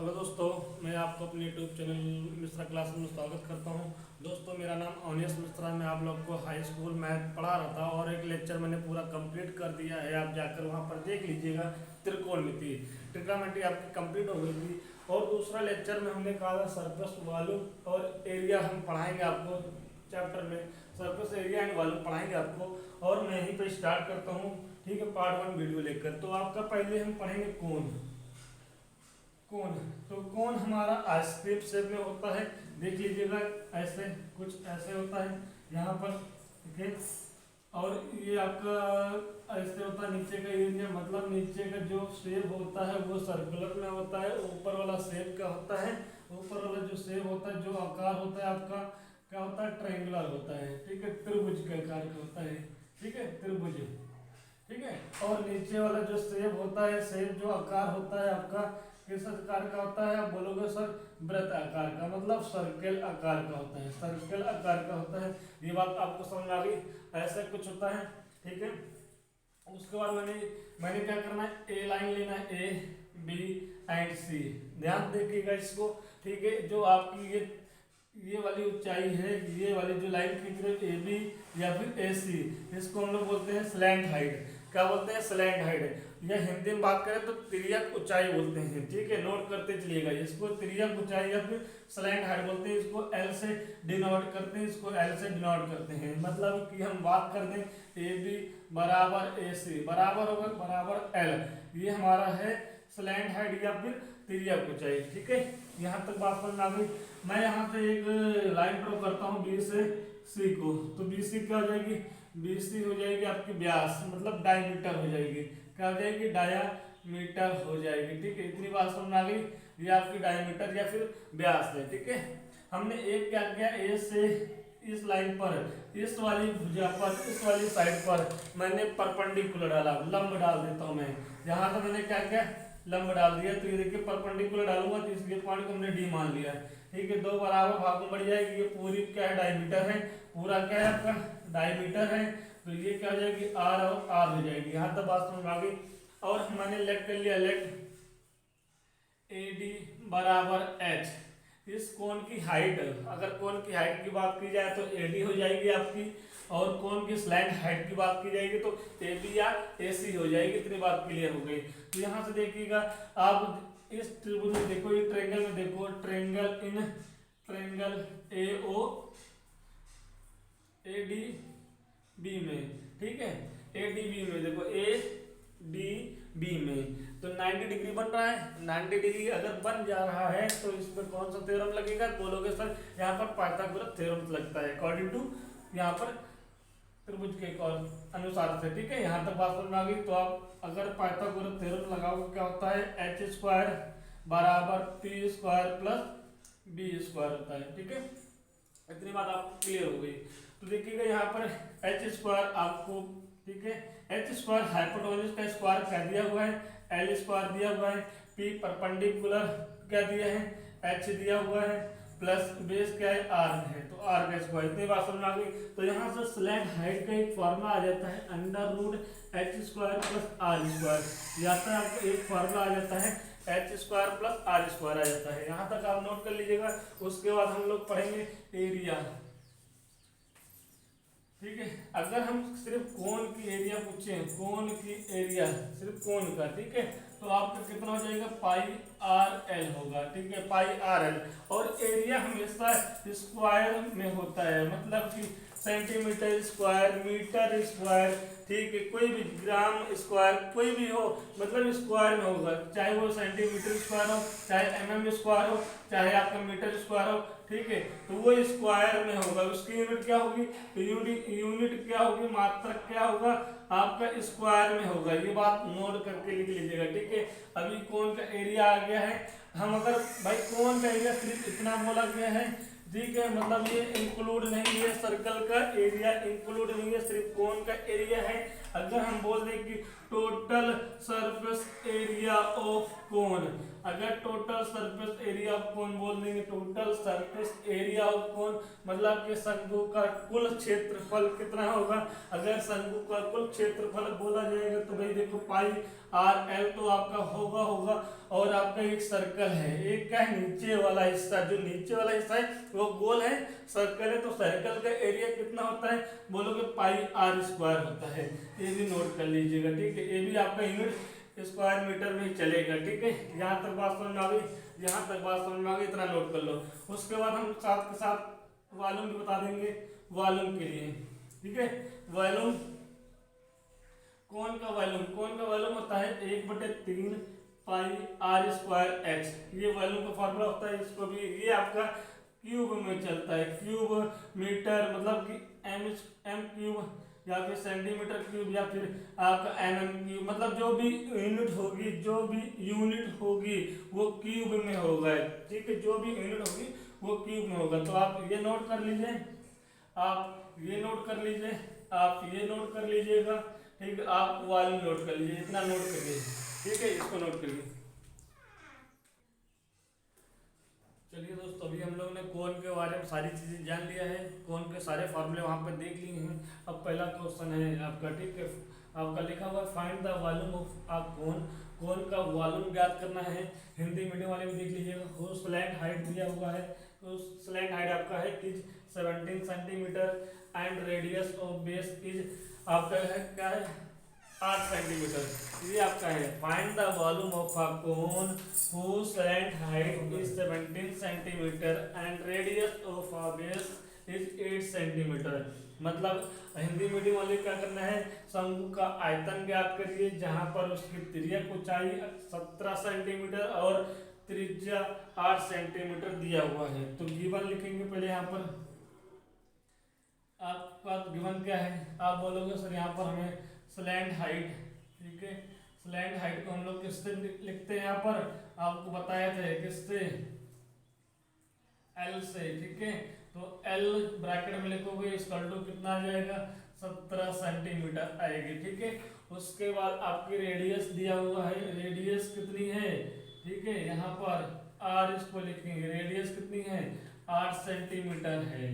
Hello दोस्तों, मैं आपको अपने यूट्यूब चैनल मिश्रा क्लास में स्वागत करता हूं। दोस्तों, मेरा नाम अवनीश मिश्रा है। मैं आप लोग को हाई स्कूल मैथ पढ़ा रहा था और एक लेक्चर मैंने पूरा कंप्लीट कर दिया है। आप जाकर वहां पर देख लीजिएगा। त्रिकोणमिति ट्रिग्नोमेट्री आपकी कंप्लीट हो गई थी। और दूसरा लेक्चर में हमने कहा था सरफेस वॉल्यूम और एरिया हम पढ़ाएंगे आपको चैप्टर में। सरफेस एरिया एंड वॉल्यूम पढ़ाएंगे आपको। और मैं यहीं पर स्टार्ट करता हूँ, ठीक है, पार्ट 1 वीडियो लेकर। तो आपका पहले हम पढ़ेंगे कोण। कोण तो कोण हमारा आइसक्रीम शेप में होता है। देख लीजिएगा, ऐसे कुछ ऐसे होता है यहाँ पर, ठीक है। और ये आपका ऐसे होता है नीचे का एरिया, मतलब नीचे का जो शेप होता है वो सर्कुलर में होता है। ऊपर वाला शेप क्या होता है, ऊपर वाला जो शेप होता है, जो आकार होता है आपका क्या होता है, ट्रायंगुलर होता है, ठीक है, त्रिभुज के आकार का होता है, ठीक है, त्रिभुज, ठीक है। और नीचे वाला जो शेप होता है, शेप जो आकार होता है आपका किस आकार का होता है, आप बोलोगे सर वृत्त आकार का, मतलब सर्कल आकार का होता है, सर्कल आकार का होता है। ये बात आपको समझ आ गई। ऐसा कुछ होता है, ठीक है। उसके बाद मैंने क्या करना है, ए लाइन लेना है, ए बी एंड सी। ध्यान देखिएगा इसको, ठीक है। जो आपकी ये वाली ऊंचाई है, ये वाली जो लाइन खींच रहे हो ए बी या फिर ए सी, इसको हम लोग बोलते हैं स्लैंट हाइट। क्या बोलते हैं, स्लैंट हाइट। या हिंदी में बात करें तो तिर्यक ऊंचाई बोलते हैं, ठीक है। नोट करते चलिएगा, इसको तिर्यक ऊंचाई या फिर स्लैंट हाइट बोलते हैं। इसको एल से डिनोट करते हैं, इसको एल से डिनोट करते हैं। मतलब कि हम बात कर दें ए बी बराबर ए सी बराबर होगा बराबर एल, ये हमारा है स्लैंट हाइट या फिर तिर्यक ऊंचाई, ठीक है। यहाँ तक बात समझ आ गई। मैं यहाँ से एक लाइन ड्रॉ करता हूँ बी से सी को, तो बी सी क्या हो जाएगी, बी सी हो जाएगी आपकी व्यास, मतलब डायमीटर हो जाएगी। क्या हो जाएगी, डायामीटर हो जाएगी, ठीक है। इतनी बात समझ आ गई। ये आपकी डायमीटर या फिर व्यास है, ठीक है। हमने एक क्या किया, ए से इस लाइन पर, इस वाली भुजा पर, इस वाली साइड पर मैंने परपेंडिकुलर डाला, लंब डाल देता हूं मैं। यहाँ तो मैंने क्या किया, लंब डाल दिया। तो ये देखिए परपेंडिकुलर डालूंगा तो इसके पॉइंट को हमने डी मान लिया, ठीक है। दो बराबर भाग में बढ़ जाएगी। ये पूरी क्या है, डायमीटर है, पूरा क्या है आपका डायमीटर है। तो ये क्या हो जाएगी, आर और आर हो जाएगी। यहाँ तक बात समझ आ गई। और मैंने लेट कर लिया, लेट ए डी बराबर एच। इस कोण की हाइट, अगर कोण की हाइट की बात की जाए तो ए डी हो जाएगी आपकी, और कोण की स्लैंट हाइट की बात की जाएगी तो ए बी या ए सी हो जाएगी। इतनी बात क्लियर हो गई। तो यहाँ से देखिएगा आप इस त्रिभुज में देखो, ये ट्रायंगल में देखो, triangle in triangle A O A D B में, ठीक है, ए डी बी में देखो, ए डी बी में तो 90 डिग्री बन रहा है। 90 डिग्री अगर बन जा रहा है तो इसमें कौन सा थ्योरम लगेगा, बोलोगे सर यहाँ पर पाइथागोरस थ्योरम लगता है, अकॉर्डिंग टू यहाँ पर त्रिभुज के अनुसार से, ठीक है। यहाँ तक बात समझ आ गई। तो आप अगर पाइथागोरस थ्योरम लगाओगे क्या होता है, एच स्क्वायर बराबर P square plus B square होता है, ठीक है। इतनी बात आपको क्लियर हो गई। तो देखिएगा यहाँ पर एच स्क्वायर आपको, ठीक है, एच स्क्वायर हाइपोटेन्यूज का स्क्वायर क्या दिया हुआ है, एल स्क्वायर दिया हुआ है, पी परपेंडिकुलर क्या दिया है, एच दिया हुआ है, प्लस बेस क्या है, आर है, तो आर का स्क्वायर। इतनी बात समझ आ गई। तो यहाँ से स्लैंट हाइट का एक फॉर्मूला आ जाता है, under root H square plus R square. यहाँ पर आपको एक फॉर्मूला आ जाता है, H square plus R square आ जाता है। यहाँ तक आप नोट कर लीजिएगा। उसके बाद हम लोग पढ़ेंगे एरिया, ठीक है। अगर हम सिर्फ कोण की एरिया पूछे, कोण की एरिया सिर्फ कोण का, ठीक है, तो आपका कितना हो जाएगा, पाई आर एल होगा, ठीक है, पाई आर एल। और एरिया हमेशा स्क्वायर में होता है, मतलब कि सेंटीमीटर स्क्वायर, मीटर स्क्वायर, ठीक है, कोई भी ग्राम स्क्वायर कोई भी हो, मतलब स्क्वायर में होगा। चाहे वो सेंटीमीटर स्क्वायर हो, चाहे एमएम स्क्वायर हो, चाहे आपका मीटर स्क्वायर हो, ठीक है, तो वो स्क्वायर में होगा। उसकी यूनिट क्या होगी, यूनिट क्या होगी, मात्रक क्या होगा आपका, स्क्वायर में होगा। ये बात नोट करके लिख लीजिएगा, ठीक है। अभी कोण का एरिया आ गया है। हम अगर भाई कोण का एरिया सिर्फ इतना बोला गया है, ठीक है, मतलब ये इंक्लूड नहीं है, सर्कल का एरिया इंक्लूड नहीं है, सिर्फ कोण का एरिया है। अगर हम बोल दें कि total surface area of cone, अगर total surface area of cone बोल देंगे, total surface area of cone मतलब कि शंकु का कुल क्षेत्रफल कितना होगा। अगर शंकु का कुल क्षेत्रफल बोला जाएगा तो भाई देखो पाई आर एल तो आपका होगा और आपका एक सर्कल है, एक क्या है नीचे वाला हिस्सा, जो नीचे वाला हिस्सा है वो गोल है, सर्कल है, तो सर्कल का एरिया कितना होता है बोलोगे पाई आर स्क्वायर होता है। ये भी नोट कर लीजिएगा, ठीक है। ये भी आपका यूनिट स्क्वायर मीटर में चलेगा, ठीक है। यहाँ तक बात समझ में आ गई, यहाँ तक बात समझ में आ गई, इतना नोट कर लो। उसके बाद हम साथ के साथ वॉल्यूम भी बता देंगे, वॉल्यूम के लिए, ठीक है। वॉल्यूम कौन का वॉल्यूम होता है 1/3 पाई आर स्क्वायर एक्स, ये वॉल्यूम का फॉर्मूला होता है। इसको भी ये आपका क्यूब में चलता है, क्यूब मीटर मतलब कि एम क्यूब या फिर सेंटीमीटर क्यूब या फिर आपका एम क्यूब, मतलब जो भी यूनिट होगी वो क्यूब में होगा, ठीक है। जो भी यूनिट होगी वो क्यूब में होगा। तो आप ये नोट कर लीजिए, आप ये नोट कर लीजिए, आप ये नोट कर लीजिएगा, ठीक है। आप वॉल्यूम नोट कर लीजिए, इतना नोट करिए, ठीक है। इसको नोट करिए। चलिए दोस्तों, अभी हम लोग ने कोन के बारे में सारी चीज़ें जान लिया है, कोन के सारे फॉर्मूले वहाँ पे देख लिए हैं। अब पहला क्वेश्चन है आपका, ठीक है। आपका लिखा हुआ है find the volume of a cone, cone का वॉल्यूम ज्ञात करना है। हिंदी मीडियम वाले भी देख लीजिएगा। वो स्लैंट हाइट दिया हुआ है, तो स्लैंट हाइट आपका है is 17 centimetre and radius of base is आपका है क्या है 8 सेंटीमीटर। ये आपका है find the volume of a cone whose slant height is 17 centimetre and radius of a base is 8 centimetre. मतलब हिंदी मीडियम वाले क्या करना है, शंकु का आयतन ज्ञात करिए जहां पर उसकी तिर्यक ऊंचाई 17 सेंटीमीटर और त्रिज्या 8 सेंटीमीटर दिया हुआ है। तो गिवन लिखेंगे पहले यहाँ पर। आपका गिवन क्या है, आप बोलोगे सर यहाँ पर हमें स्लैंट हाइट, ठीक है। स्लैंट हाइट को हम लोग किससे लिखते हैं, यहाँ पर आपको बताया था किससे, एल से, ठीक है। तो एल ब्रैकेट में लिखोगे इक्वल टू कितना आ जाएगा 17 सेंटीमीटर आएगी, ठीक है। उसके बाद आपकी रेडियस दिया हुआ है, रेडियस कितनी है, ठीक है। यहाँ पर आर इसको लिखेंगे, रेडियस कितनी है 8 सेंटीमीटर है,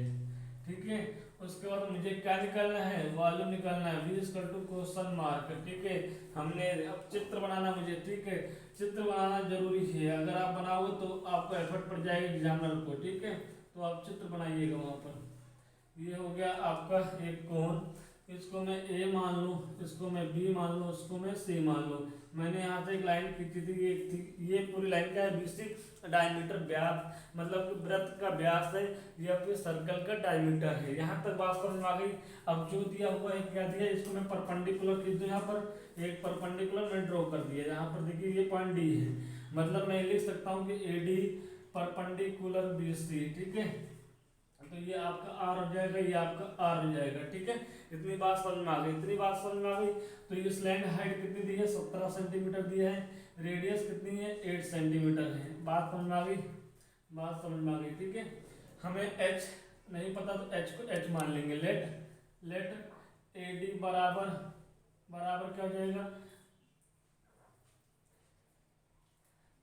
ठीक है। उसके बाद मुझे क्या निकालना है, वॉल्यूम निकालना है, V equal to question mark, ठीक है। हमने अब चित्र बनाना मुझे, ठीक है। चित्र बनाना जरूरी है, अगर आप बनाओगे तो आपको एफर्ट पड़ जाएगा एग्जामिनर को, ठीक है। तो आप चित्र बनाइएगा वहाँ पर। ये हो गया आपका एक कोण, इसको मैं ए मान लूँ, इसको मैं बी मान लूँ, इसको मैं सी मान लूँ। मैंने यहाँ से एक लाइन खींची थी, ये पूरी लाइन क्या है बीसी डायमीटर व्यास, मतलब कि वृत्त का व्यास है या फिर सर्कल का डायमीटर है। यहाँ तक बात समझ में आ गई। अब जो दिया हुआ है क्या दिया, इसको मैं परपेंडिकुलर खींच दूँ, यहाँ पर एक परपेंडिकुलर मैं ड्रॉ कर दिया। यहाँ पर देखिए ये पॉइंट डी है, मतलब मैं लिख सकता हूँ कि A D perpendicular B C, ठीक है। तो ये आपका आर हो जाएगा, ये आपका आर हो जाएगा, ठीक है। इतनी बात समझ में आ गई, इतनी बात समझ में आ गई। तो ये स्लैंट हाइट कितनी दी है 17 सेंटीमीटर दिया है, रेडियस कितनी है 8 सेंटीमीटर है। बात समझ में आ गई, बात समझ में आ गई, ठीक है। हमें एच नहीं पता तो एच को एच मान लेंगे। लेट ए डी बराबर क्या हो जाएगा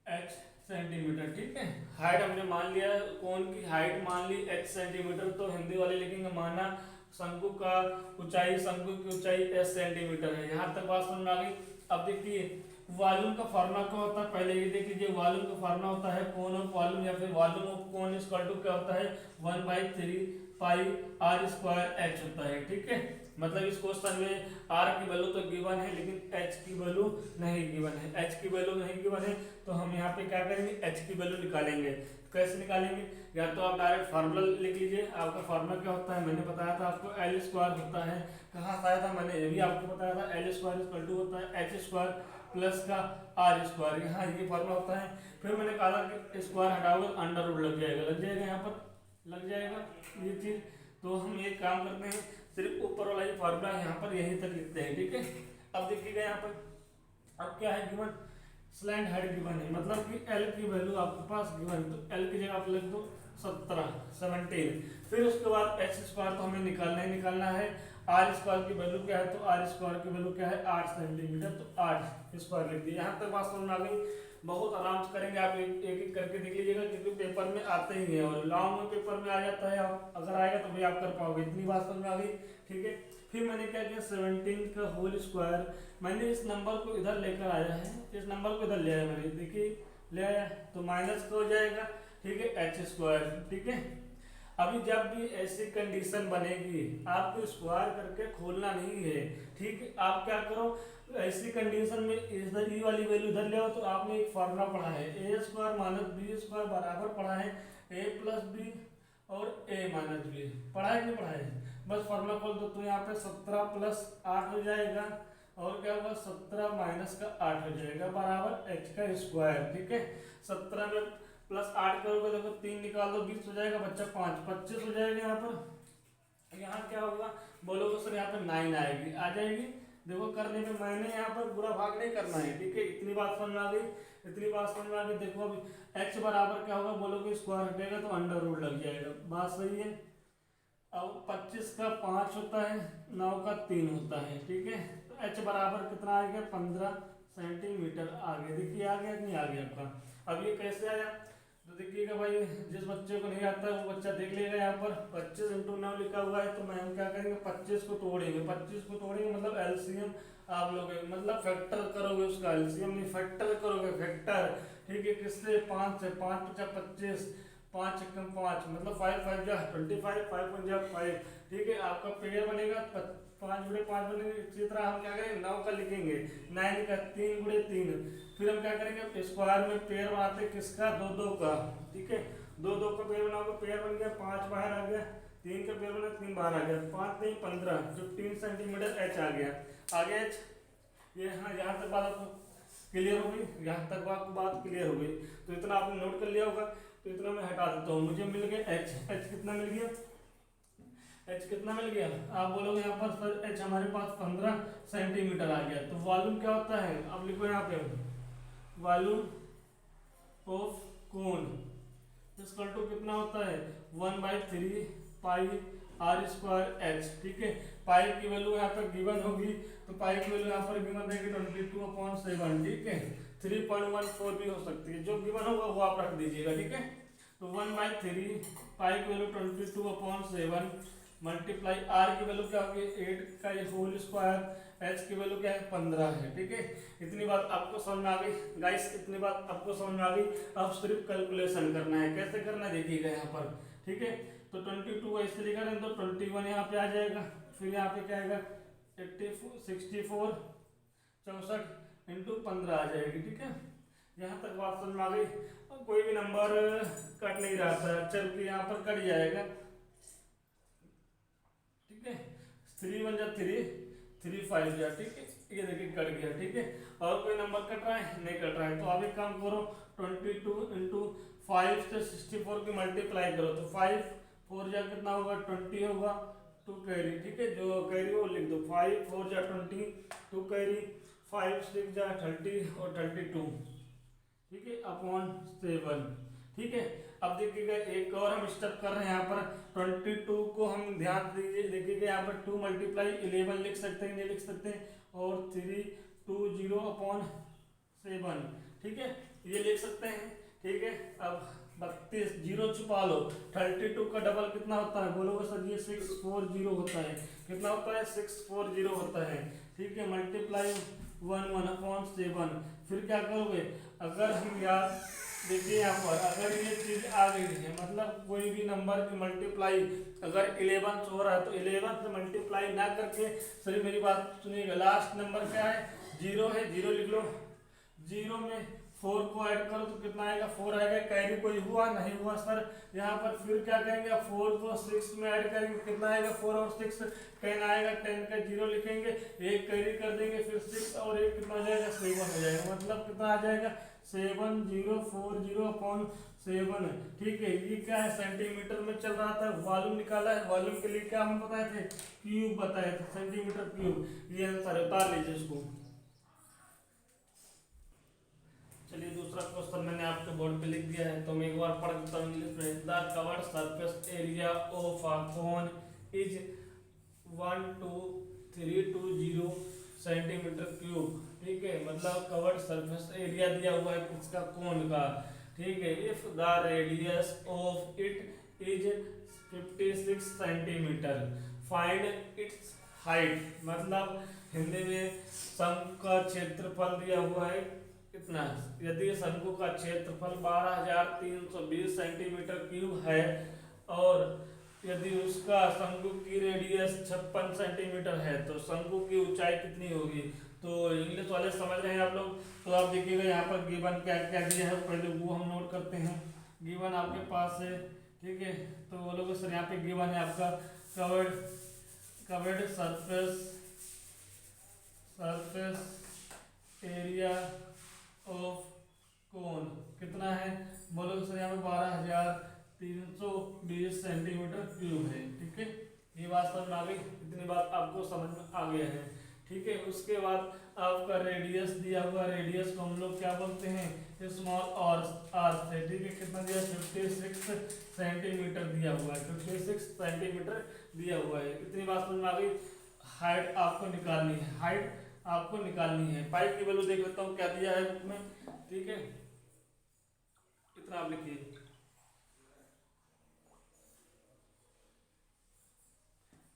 एच सेंटीमीटर, ठीक है। हाइट हमने मान लिया, कोन की हाइट मान ली h सेंटीमीटर, तो हिंदी वाले लिखेंगे माना शंकु का ऊंचाई, शंकु की ऊंचाई h सेंटीमीटर है। यहाँ तक बात समझ में आ गई। अब देखिए वॉल्यूम का फार्मूला क्या होता है, पहले ये देख लीजिए। वॉल्यूम का फार्मूला होता है कोन ऑफ वॉल्यूम या फिर volume of cone equal to क्या होता है 1/3 पाई आर स्क्वायर एच होता है, ठीक है। मतलब इस क्वेश्चन में आर की वैल्यू तो गिवन है लेकिन एच की वैल्यू नहीं गिवन है, एच की वैल्यू नहीं गिवन है। तो हम यहाँ पे क्या करेंगे एच की वैल्यू निकालेंगे। कैसे निकालेंगे, या तो आप डायरेक्ट फार्मूला लिख लीजिए। आपका फार्मूला क्या होता है, मैंने बताया था आपको एल स्क्वायर होता है। कहाँ से आया था, मैंने ये भी आपको बताया था। एल स्क्वायर इक्वल टू होता है एच स्क्वायर प्लस का आर स्क्वायर, यहाँ ये फार्मूला होता है। फिर मैंने कहा कि स्क्वायर हटाओगे अंडर रूट लग जाएगा, यहाँ पर लग जाएगा ये चीज़। तो हम एक काम करते हैं, सिर्फ ऊपर वाला ये फार्मूला यहाँ पर यहीं तक लिखते हैं, ठीक है। अब देखिएगा यहाँ पर अब क्या है गिवन, स्लैंट हाइट गिवन है, मतलब कि एल की वैल्यू आपके पास गिवन, तो एल की जगह आप लिख दो 17 17। फिर उसके बाद एच स्क्वायर तो हमें निकालना है, आर स्क्वायर की वैल्यू क्या है, तो आर स्क्वायर की वैल्यू क्या है 8 सेंटीमीटर, तो 8 स्क्वायर लिख दिया। यहाँ तक बात समझ में आ गई। बहुत आराम से करेंगे आप, एक एक करके देख लीजिएगा क्योंकि पेपर में आते ही हैं और लॉन्ग में पेपर में आ जाता है। आप अगर आएगा तो भी आप कर पाओगे। इतनी बात समझ में आ गई, ठीक है। फिर मैंने क्या किया, 17 का होल स्क्वायर, मैंने इस नंबर को इधर लेकर आया है, इस नंबर को इधर ले आया मैंने, देखिए ले आया, तो माइनस का हो जाएगा, ठीक है, एच स्क्वायर, ठीक है। अभी जब भी ऐसी कंडीशन बनेगी आपको स्क्वायर करके खोलना नहीं है, ठीक है। आप क्या करो, ऐसी कंडीशन में इधर ई वाली वैल्यू इधर ले आओ, तो आपने एक फार्मूला पढ़ा है, ए स्क्वायर माइनस बी स्क्वायर बराबर पढ़ा है ए प्लस बी और ए माइनस बी, पढ़ा है कि नहीं पढ़ा है। बस फार्मूला खोल दो, तो यहाँ पे 17 प्लस 8 हो जाएगा और क्या होगा 17 माइनस का 8 हो जाएगा बराबर एच का स्क्वायर, ठीक है। 17 में प्लस 8 करोगे, देखो 3 निकाल दो 20 हो जाएगा, बच्चा 5 25 हो जाएगा। यहाँ पर यहाँ क्या होगा, बोलोगे सर यहाँ पे 9 आएगी, आ जाएगी। देखो करने में मैंने यहाँ पर बुरा भाग नहीं करना है, ठीक है। इतनी बात समझ में आ गई, इतनी बात समझ में आ गई। देखो अभी x बराबर क्या होगा, बोलोगे स्क्वायर हटेगा तो अंडर रूट लग जाएगा, बात सही है। अब 25 का 5 होता है, 9 का 3 होता है, ठीक है। तो h बराबर कितना आ गया 15 सेंटीमीटर। आगे देखिए आ गया कि नहीं आ गया आपका। अब ये कैसे आया, तो देखिएगा भाई, जिस बच्चे को नहीं आता है वो बच्चा देख लेगा। यहाँ पर 25 इंटू 9 लिखा हुआ है, तो मैम क्या करेंगे 25 को तोड़ेंगे, 25 को तोड़ेंगे मतलब एलसीएम आप लोग मतलब फैक्टर करोगे, उसका एलसीएम नहीं फैक्टर करोगे, फैक्टर, ठीक है। किससे 5 से, 5 × 25, 5 × 5 मतलब 5 5 जा 25, 5 5 जा 5, ठीक है। आपका पेयर बनेगा 5 × 5 बनेगा। इसी तरह हम क्या करेंगे 9 का लिखेंगे, 9 का 3 × 3, फिर हम क्या करेंगे स्क्वायर में पेयर बनाते हैं किसका 2 2 का, ठीक है। 2 2 का पेयर बनाओगे, पेयर बन गया 5 बाहर आ गया, 3 का पेयर बना 3 बाहर आ गया, 5 नहीं 15, 15 सेंटीमीटर एच आ गया, आगे एच। ये हाँ यहाँ तक बात आपको क्लियर हो गई, यहाँ तक आपको बात क्लियर हो गई। तो इतना आपने नोट कर लिया होगा, तो इतना मैं हटा देता हूँ। मुझे मिल गया एच, एच कितना मिल गया, एच कितना मिल गया। आप बोलोगे यहाँ पर सर एच हमारे पास 15 सेंटीमीटर आ गया। तो वॉल्यूम क्या होता है, अब लिखो यहाँ पे volume of cone equal to कितना होता है 1/3 पाई आर स्क्वायर एच, ठीक है। पाई की वैल्यू यहाँ पर गिवन होगी, तो पाई की वैल्यू यहाँ पर गिवन रहेगी 22/7, ठीक है। 3.14 भी हो सकती है, जो गिवन होगा वो आप रख दीजिएगा, ठीक है। तो 1/3 पाई की वैल्यू 22/7 मल्टीप्लाई आर की वैल्यू क्या होगी 8 का ये होल स्क्वायर, एच की वैल्यू क्या है 15 है, ठीक है। इतनी बात आपको समझ में आ गई गाइस, इतनी बात आपको समझ में आ गई। अब सिर्फ कैलकुलेशन करना है, कैसे करना है देखिएगा यहाँ पर, ठीक है। तो 22 ऐसे लिखा है तो 21 यहाँ पे आ जाएगा, फिर यहाँ पे क्या आएगा 64 64 इंटू 15 आ जाएगी, ठीक है। यहाँ तक बात समझ में आ गई। कोई भी नंबर कट नहीं रहा था, चल के यहाँ पर कट जाएगा, ठीक है। 3 1 जा 3, 3 5 जा, ठीक है। ये देखिए कट गया, ठीक है। और कोई नंबर कट रहा है, नहीं कट रहा है, तो आप एक काम करो 22 इंटू 5 से 64 की मल्टीप्लाई करो, तो 5 4 जा कितना होगा 20 होगा, 2 कैरी, ठीक है। जो कैरी वो लिख दो, 5 4 जा 20, 2 कैरी, 5 6 जा 30 और 32, ठीक है, अपॉन 7, ठीक है। अब देखिएगा एक और हम स्टेप कर रहे हैं यहाँ पर 22 को हम ध्यान दीजिए, देखिएगा यहाँ पर 2 × 11 लिख सकते हैं, नहीं लिख सकते हैं, और 320/7, ठीक है, ये लिख सकते हैं, ठीक है। अब 32 जीरो छुपा लो, 32 का डबल कितना होता है, बोलोगे सर ये 640 होता है, कितना होता है 640 होता है, ठीक है। मल्टीप्लाई 1/7, फिर क्या करोगे, अगर हम याद देखिए यहाँ पर अगर ये चीज आ गई है, मतलब कोई भी नंबर की मल्टीप्लाई अगर 11 हो रहा है तो 11 से मल्टीप्लाई ना करके, सर मेरी बात सुनिएगा, लास्ट नंबर क्या है 0 है, 0 लिख लो, 0 में 4 को ऐड करो तो कितना आएगा 4 आएगा, कैरी कोई हुआ नहीं हुआ सर, यहाँ पर फिर क्या करेंगे 4 को 6 में ऐड करेंगे, कितना आएगा 4 और 6 10 आएगा, 10 का 0 लिखेंगे, एक कैरी कर देंगे, फिर 6 और एक कितना हो जाएगा 7 हो जाएगा, मतलब कितना आ जाएगा 7040/7, ठीक है। ये क्या है सेंटीमीटर में चल रहा था, वॉल्यूम निकाला है, वॉल्यूम के लिए क्या हम बताए थे क्यूब बताए थे, सेंटीमीटर क्यूब, ये आंसर है, उतार लीजिए इसको। चलिए दूसरा क्वेश्चन मैंने आपके बोर्ड पे लिख दिया है, तो मैं एक बार पढ़ देता हूँ इंग्लिश में। The curved surface area of a cone is 12320 centimetre cube. ठीक है, मतलब कवर्ड सरफेस एरिया दिया हुआ है किसका, कोन का। ठीक है, if the radius of it is 56 centimetre find its height. मतलब हिंदी में शंकु का क्षेत्रफल दिया हुआ है कितना, यदि शंकु का क्षेत्रफल 12,320 सेंटीमीटर क्यूब है और यदि उसका शंकु की रेडियस 56 सेंटीमीटर है तो शंकु की ऊंचाई कितनी होगी। तो इंग्लिश वाले समझ रहे हैं आप लोग। तो आप देखिएगा यहाँ पर गिवन क्या क्या दिया है, पहले वो हम नोट करते हैं। गिवन आपके पास है, ठीक है, तो बोलोगे सर यहाँ पे गिवन है आपका curved surface area of cone कितना है, बोलोगे सर यहाँ पे 12,320 सेंटीमीटर क्यूब है। ठीक है, ये बात समझ में आ गई, इतनी बात आपको समझ में आ गया है। ठीक है, उसके बाद आपका रेडियस दिया हुआ, रेडियस को हम लोग क्या बोलते हैं, स्मॉल आर से। ठीक है, कितना दिया, 56 सेंटीमीटर दिया हुआ है, 56 सेंटीमीटर दिया हुआ है। इतनी बात समझ में आ गई। हाइट आपको निकालनी है, हाइट आपको निकालनी है। पाइप की वैल्यू देख लेता हूँ क्या दिया है बुक में। ठीक है, इतना आप लिखिए,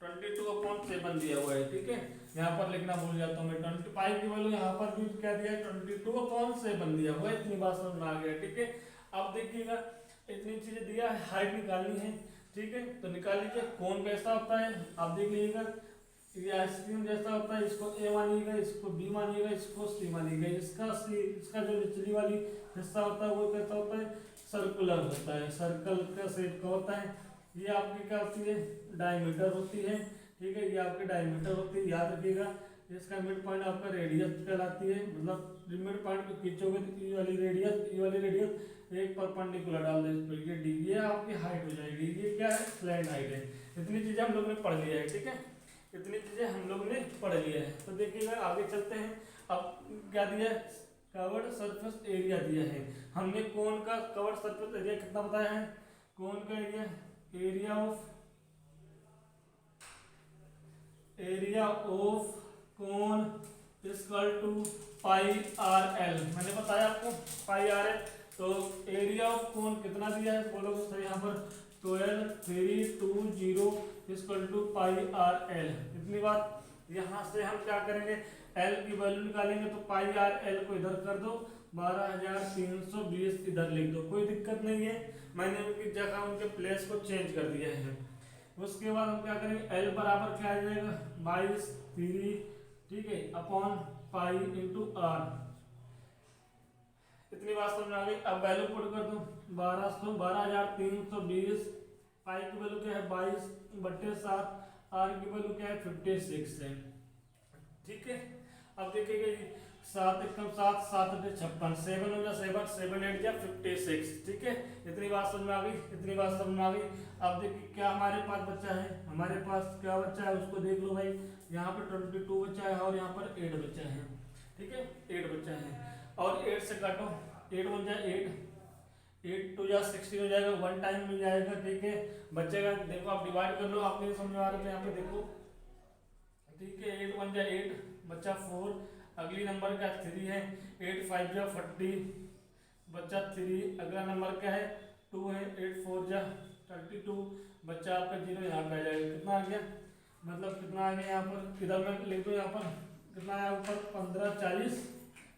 22/7 दिया हुआ है। ठीक है, यहाँ पर लिखना भूल जाता हूँ मैं। 25 की वैल्यू यहाँ पर भी क्या दिया है, 22/7 दिया हुआ है। इतनी बात समझ में आ गया। ठीक है, अब देखिएगा इतनी चीजें दिया है, हाइट निकालनी है। ठीक है, तो निकाल लीजिए। कौन कैसा होता है आप देख लीजिएगा, ये आइसक्रीम जैसा होता है, इसको ए मानिएगा, इसको बी मानिएगा, इसको सी मानिएगा। इसका जो निचली वाली हिस्सा होता है वो कैसा होता है, सर्कुलर होता है, सर्कल का शेप का होता है। ये आपकी क्या होती है, डायमीटर होती है। ठीक है, ये आपकी डायमीटर होती है, याद रखिएगा। इसका मिड पॉइंट आपका रेडियस कहलाती है, मतलब मिड पॉइंट को खींचोगे तो ई वाली रेडियस एक परपेंडिकुलर डाल दे इस पे, ये डी, ये आपकी हाइट हो जाएगी। ये क्या है, स्लैंट हाइट है। इतनी चीजें हम लोग ने पढ़ लिया है। ठीक है, इतनी चीजें हम लोग ने पढ़ लिया है। तो देखिएगा आगे चलते हैं। अब क्या दिया है, कवर्ड सरफेस एरिया दिया है। हमने कोन का कवर्ड सरफेस एरिया कितना बताया है, कोन का area of cone equal to pi R L. मैंने बताया आपको पाई आर एल। तो एरिया ऑफ कोन कितना दिया है, बोलोगे सर यहाँ पर 12,320 equal to pi R L. इतनी बात। यहाँ से हम क्या करेंगे, एल की वैल्यू निकालेंगे, तो पाई आर एल को इधर कर दो, 12,320 इधर लिख दो, कोई दिक्कत नहीं है। मैंने उनकी जगह उनके प्लेस को चेंज कर दिया है। उसके बाद हम क्या करेंगे, एल बराबर क्या आ जाएगा, 22/3, ठीक है, अपॉन पाई इंटू आर। इतनी बात समझ आ गई। अब वैल्यू पुट कर दो, 12,320, पाई की वैल्यू क्या है 22/7, आर की वैल्यू क्या है 56 है। ठीक है, अब देखिएगा 7 एकम 7, 7 × 56, 7 हो जा 7, 7 8 जा 56। ठीक है, इतनी बात समझ में आ गई, इतनी बात समझ में आ गई। अब देखिए क्या हमारे पास बच्चा है, हमारे पास क्या बच्चा है उसको देख लो भाई। यहाँ पर 22 बच्चा है और यहाँ पर 8 बच्चा है। ठीक है, 8 बच्चा है और 8 से काटो, 8 1 जा 8, 8 2 जा 16 हो जाएगा, 1 टाइम मिल जाएगा। ठीक है, बच्चे का देखो आप डिवाइड कर लो, आप नहीं समझ आ रहे थे यहाँ पे देखो। ठीक है, 8 1 जा 8, बच्चा 4, अगली नंबर का 3 है, 8 5 जा 40, बच्चा 3, अगला नंबर क्या है 2 है, 8 4 जा 32, बच्चा आपका 0 यहाँ पे आ जाएगा। कितना आ गया, मतलब कितना आ गया यहाँ पर, इधर मैं लिख दूँ, यहाँ पर कितना आया ऊपर 1540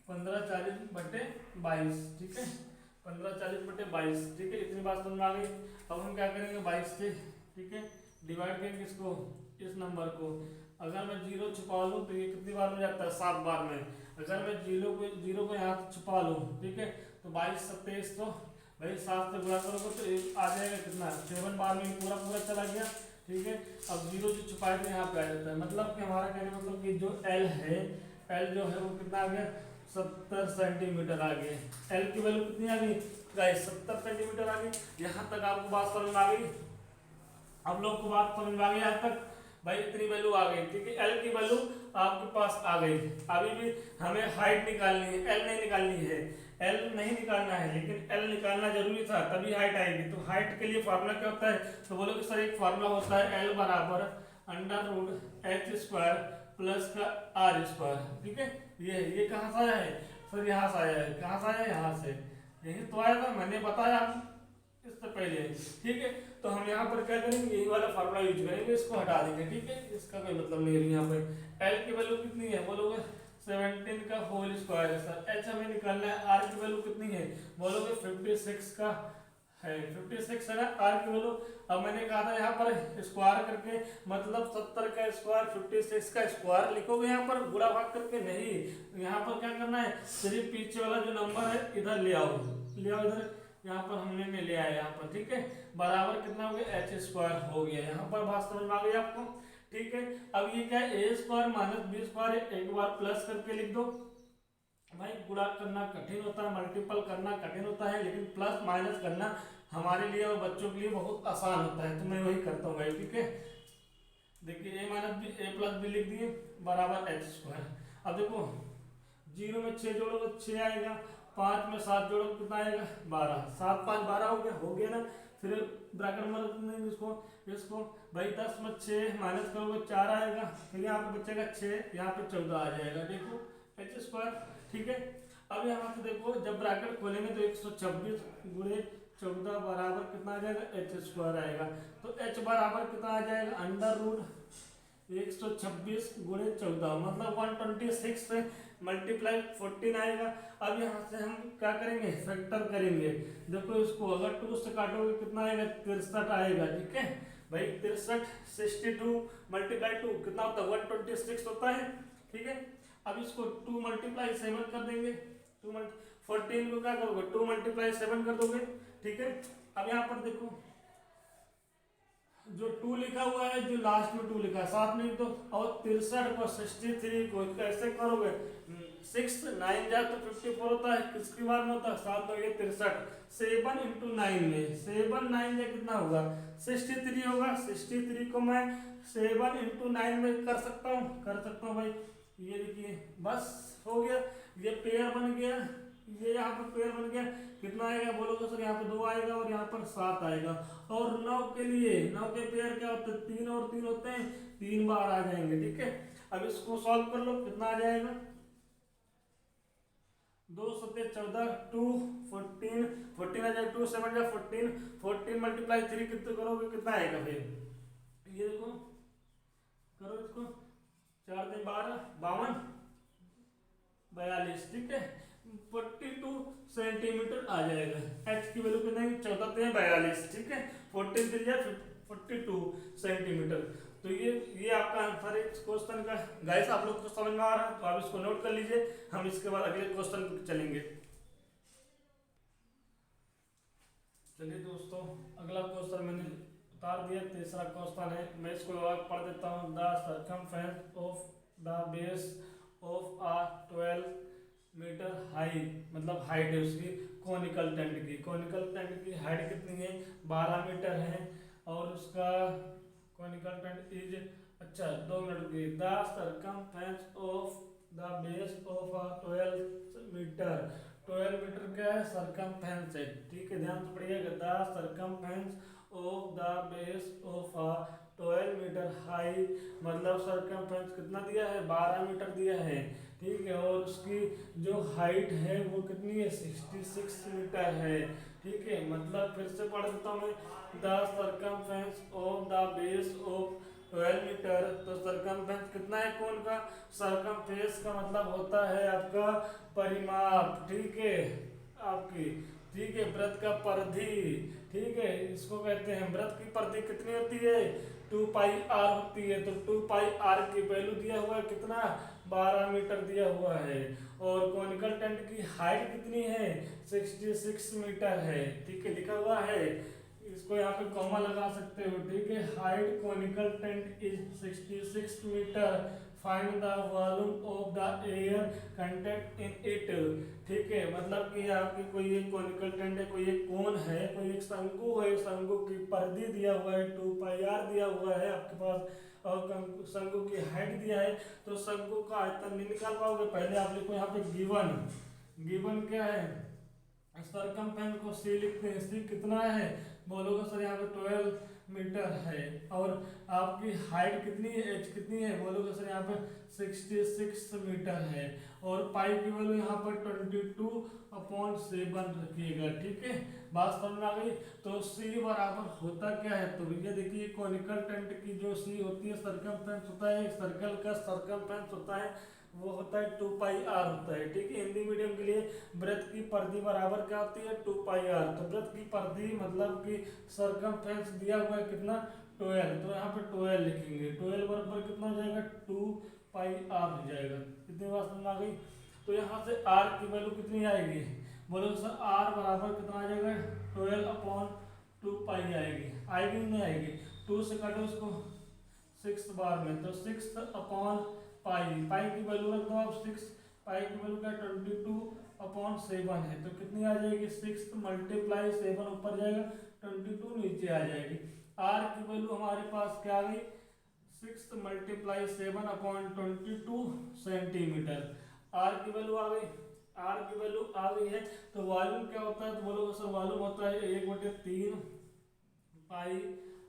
1540/22। ठीक है, 1540/22। ठीक है, इतनी बात समझ में आ गई। अब हम क्या करेंगे, 22 से, ठीक है, डिवाइड करेंगे इसको, इस नंबर को। अगर मैं 0 छुपा लूँ तो ये कितनी बार में जाता है, 7 बार में। अगर मैं 0 को यहाँ छुपा लूँ, ठीक है, तो 22 27, तो भाई 7 से गुणा करोगे तो आ जाएगा कितना, 7 बार में पूरा चला गया। ठीक है, अब 0 जो छुपाए थे यहाँ पे आ जाता है। मतलब कि हमारा कहने मतलब कि जो एल है, एल जो है वो कितना आ गया, 70 सेंटीमीटर आ गया। एल की वैल्यू कितनी आ गई गाइस, 70 सेंटीमीटर आ गई। यहाँ तक आपको बात समझ में आ गई, आप लोग को बात समझ में आ गई यहाँ तक भाई, इतनी वैल्यू आ गई। ठीक है, एल की वैल्यू आपके पास आ गई। अभी भी हमें हाइट निकालनी है, एल नहीं निकालनी है, एल नहीं निकालना है, लेकिन एल निकालना जरूरी था, तभी हाइट आएगी। तो हाइट के लिए फार्मूला क्या होता है, तो बोलो कि सर एक फार्मूला होता है, एल बराबर under root H square plus का आर स्क्वायर। ठीक है, ये कहाँ से आया है सर? यहाँ से आया है। कहाँ से आया है? यहाँ से। यही तो आया था, मैंने बताया इससे पहले। ठीक है, तो हम यहाँ पर क्या करेंगे, यही वाला फार्मूला यूज करेंगे, इसको हटा देंगे। ठीक है, इसका कोई मतलब नहीं है। यहाँ पे एल की वैल्यू कितनी है बोलोगे? 17 का होल स्क्वायर है सर। एच हमें निकालना है। आर की वैल्यू कितनी है बोलोगे? 56 का है। 56 है ना आर की वैल्यू। अब मैंने कहा था यहाँ पर स्क्वायर करके, मतलब 70 का स्क्वायर 56 का स्क्वायर लिखोगे यहाँ पर, गुणा भाग करके नहीं। यहाँ पर क्या करना है, सिर्फ पीछे वाला जो नंबर है इधर ले आओ, ले आओ इधर। यहाँ पर हमने ले आया यहाँ पर। ठीक है, बराबर कितना हो गया? एच स्क्वायर हो गया। यहाँ पर बात समझ में आ गई आपको? ठीक है, अब ये क्या है? ए स्क्वायर माइनस बी स्क्वायर है, एक बार प्लस करके लिख दो। भाई गुणा करना कठिन होता है, मल्टीपल करना कठिन होता है, लेकिन प्लस माइनस करना हमारे लिए और बच्चों के लिए बहुत आसान होता है, तो मैं वही करता हूँ भाई। ठीक है, देखिए ए माइनस बी ए प्लस बी लिख दिए बराबर एच स्क्वायर। अब देखो 0 में 6 जोड़ोगे 6 आएगा, 5 में 7 जोड़ोगे कितना आएगा? 12। 7 5 12 हो गया ना। फिर ब्रैकेट में रख देंगे इसको इसको भाई 10 में 6 माइनस करोगे 4 आएगा, फिर यहाँ पे बचेगा 6, यहाँ पे 14 आ जाएगा। देखो एच स्क्वायर। ठीक है, अब यहाँ पे देखो जब ब्रैकेट खोलेंगे तो 126 गुणे 14 बराबर कितना आ जाएगा? एच स्क्वायर आएगा। तो एच बराबर कितना आ जाएगा? अंडर रूट 126 गुणे 14, मतलब 126 से मल्टीप्लाई 14 आएगा। अब यहाँ से हम क्या करेंगे? फैक्टर करेंगे। देखो इसको अगर 2 से काटोगे कितना आएगा? 63 आएगा। ठीक है भाई, 63 62 मल्टीप्लाई 2 कितना होता है? 126 होता है। ठीक है, अब इसको 2 मल्टीप्लाई 7 कर देंगे। 14 को क्या करोगे? 2 मल्टीप्लाई 7 कर दोगे। ठीक है, अब यहाँ पर देखो जो 2 लिखा हुआ है, जो लास्ट में 2 लिखा है, साथ में तो, और 63 को 63 को कैसे करोगे? 6 9 जा तो 54 होता है, किसकी बार में होता है? 7 में 63, 7 इंटू 9 में 7 9 जा कितना होगा? 63 होगा। 63 को मैं 7 इंटू 9 में कर सकता हूँ भाई। ये देखिए बस हो गया, ये पेयर बन गया, ये यहाँ पर पेयर बन गया। कितना आएगा बोलोगे सर? यहाँ पे 2 आएगा और यहाँ पर 7 आएगा। और 9 के लिए 9 के पेयर क्या होते हैं? 3 और 3 होते हैं, 3 बार आ जाएंगे। ठीक है, अब इसको सॉल्व कर लो, कितना आ जाएगा? 2 7 14 2 14 14 आ जाएगा। 2 7 जा 14 14 मल्टीप्लाई 3 कितने करोगे? कितना आएगा फिर? ये देखो करो इसको, 4 3 12 52 42। ठीक है, 42 सेंटीमीटर आ जाएगा। एच की वैल्यू कितना है? 14 3 42। ठीक है, 14 3 जा 42 सेंटीमीटर। तो ये आपका आंसर है इस क्वेश्चन का। गाइस आप लोग को समझ में आ रहा है तो आप इसको नोट कर लीजिए, हम इसके बाद अगले क्वेश्चन पे चलेंगे। चलिए दोस्तों, अगला क्वेश्चन मैंने उतार दिया, तीसरा क्वेश्चन है, मैं इसको पढ़ देता हूँ। The circumference of the base of a 12 metre height, मतलब हाइट है उसकी कोनिकल टेंट की। कोनिकल टेंट की हाइट कितनी है? 12 मीटर है। और उसका कोनिकल टेंट इज, अच्छा 2 मिनट की, the circumference of the base of a 12 metre. 12 metre क्या है? सर्कमफेरेंस है। ठीक है, ध्यान से पढ़िएगा। The circumference of the base of a 12 metre high, मतलब सर्कमफेरेंस कितना दिया है? 12 मीटर दिया है। ठीक है, और उसकी जो हाइट है वो कितनी है? 66 मीटर है। ठीक है, मतलब फिर से पढ़ देता हूँ मैं। The circumference of the base of 12 metre. तो सर्कमफेरेंस कितना है कौन का? सर्कमफेरेंस का मतलब होता है आपका परिमाप। ठीक है, आपकी, ठीक है, वृत्त का परिधि। ठीक है, इसको कहते हैं वृत्त की परिधि कितनी होती है? 2 पाई आर होती है। तो 2 पाई आर की वैल्यू दिया हुआ है कितना? 12 मीटर दिया हुआ है। और कॉनिकल टेंट की हाइट कितनी है? 66 मीटर है। ठीक है, लिखा हुआ है, इसको यहाँ पे कॉमा लगा सकते हो। ठीक है, height conical tent is 66 metre. Find the volume of the air content in it. ठीक है, मतलब कि आपकी कोई एक कॉनिकल टेंट है, कोई एक कोन है, कोई एक शंकु है, शंकु की परिधि दिया हुआ है 2 पाई आर दिया हुआ है आपके पास, और शंकु की हाइट दिया है। तो शंकु का आयतन नहीं निकाल पाओगे, पहले आप लिखो यहाँ पे गिवन। गिवन क्या है? सरकमफ्रेंस को सी लिखते हैं। सी कितना है बोलोगे सर यहाँ पे 12 मीटर है। और आपकी हाइट कितनी है, एच कितनी है बोलोगे सर यहाँ पे 66 मीटर है। और पाई की वैल्यू यहाँ पर 22/7 रखिएगा। ठीक है, बात समझ में आ गई। तो सी बराबर होता क्या है, तो भैया देखिए कॉनिकल टेंट की जो सी होती है, सरकमफ्रेंस होता है, सर्कल का सरकमफ्रेंस होता है, वो होता है 2πr होता है। ठीक है, हिंदी मीडियम के लिए वृत्त की परिधि बराबर क्या होती है 2πr। तो वृत्त की परिधि मतलब कि सरकमफ्रेंस दिया हुआ है कितना 12, तो यहाँ पे 12 लिखेंगे। 12 बराबर कितना हो जाएगा 2πr हो जाएगा। कितनी बात समझ आ गई। तो यहाँ से r की वैल्यू कितनी आएगी बोलो सर, r बराबर कितना आ जाएगा 12/2π आएगी। आएगी नहीं आएगी, 2 से काटो उसको 6 बार में, तो 6/पाई, पाई की वैल्यू रख दो आप 6, पाई की वैल्यू क्या 22/7 है। तो कितनी आ जाएगी 6 × 7 ऊपर जाएगा, 22 नीचे आ जाएगी। आर की वैल्यू हमारे पास क्या आ गई 6 × 7/22 सेंटीमीटर। आर की वैल्यू आ गई, आर की वैल्यू आ गई है। तो वॉल्यूम क्या होता है, तो बोलोगे सर वॉल्यूम होता है 1/3 पाई